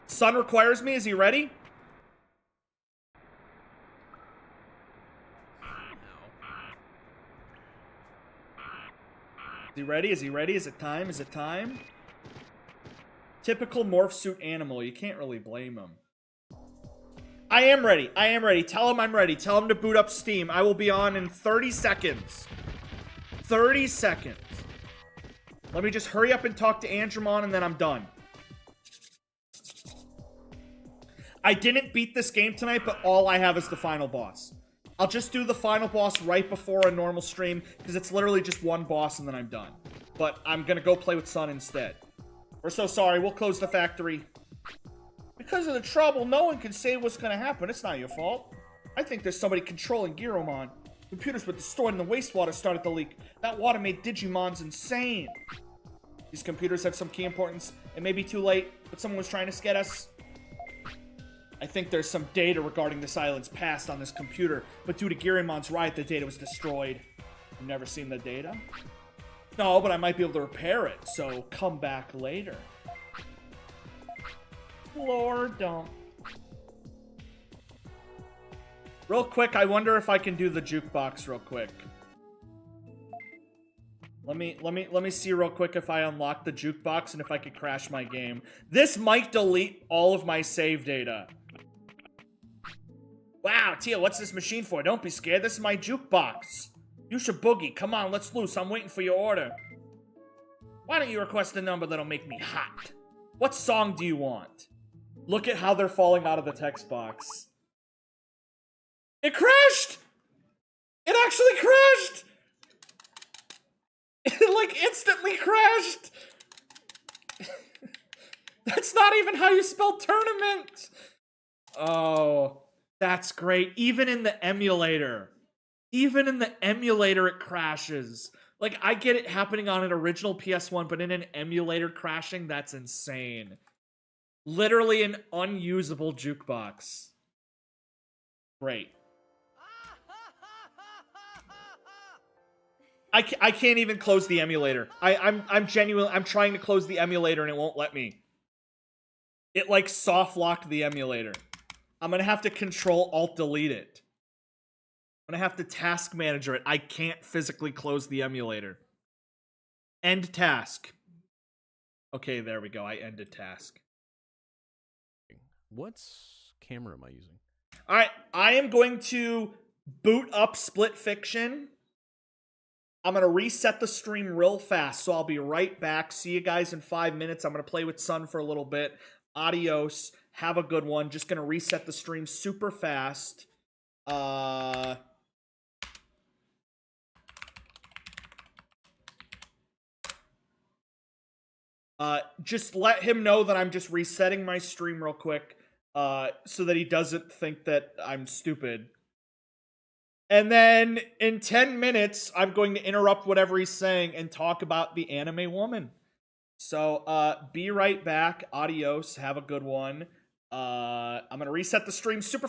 Sun requires me. Is he ready? Is he ready? Is he ready? Is it time? Is it time? Typical morph suit animal. You can't really blame him. I am ready. I am ready. Tell him I'm ready. Tell him to boot up Steam. I will be on in 30 seconds. 30 seconds. Let me just hurry up and talk to Andromon and then I'm done. I didn't beat this game tonight, but all I have is the final boss. I'll just do the final boss right before a normal stream, because it's literally just one boss and then I'm done. But I'm gonna go play with Sun instead. We're so sorry. We'll close the factory. Because of the trouble, no one can say what's gonna happen. It's not your fault. I think there's somebody controlling Giromon. Computers were destroyed and the wastewater started to leak. That water made Digimons insane. These computers have some key importance. It may be too late, but someone was trying to scare us. I think there's some data regarding this island's past on this computer, but due to Giremon's riot, the data was destroyed. You've never seen the data? No, but I might be able to repair it, so come back later. Floor dump. Real quick, I wonder if I can do the jukebox real quick. Let me see real quick if I unlock the jukebox and if I could crash my game. This might delete all of my save data. Wow, Tia, what's this machine for? Don't be scared. This is my jukebox. You should boogie. Come on, let's loose. I'm waiting for your order. Why don't you request a number that'll make me hot? What song do you want? Look at how they're falling out of the text box. It crashed! It actually crashed! It, like, instantly crashed! That's not even how you spell tournament! Oh, that's great. Even in the emulator. Even in the emulator, it crashes. Like, I get it happening on an original PS1, but in an emulator crashing, that's insane. Literally an unusable jukebox. Great. I can't even close the emulator. I'm genuinely, I'm trying to close the emulator and it won't let me. It, like, soft locked the emulator. I'm gonna have to Control-Alt-Delete it. I'm gonna have to task manager it. I can't physically close the emulator. End task. Okay, there we go. I ended task. What camera am I using? Alright, I am going to boot up Split Fiction. I'm going to reset the stream real fast, so I'll be right back. See you guys in 5 minutes. I'm going to play with Sun for a little bit. Adios. Have a good one. Just going to reset the stream super fast. Just let him know that I'm just resetting my stream real quick, so that he doesn't think that I'm stupid. And then in 10 minutes, I'm going to interrupt whatever he's saying and talk about the anime woman. So, be right back. Adios. Have a good one. I'm going to reset the stream super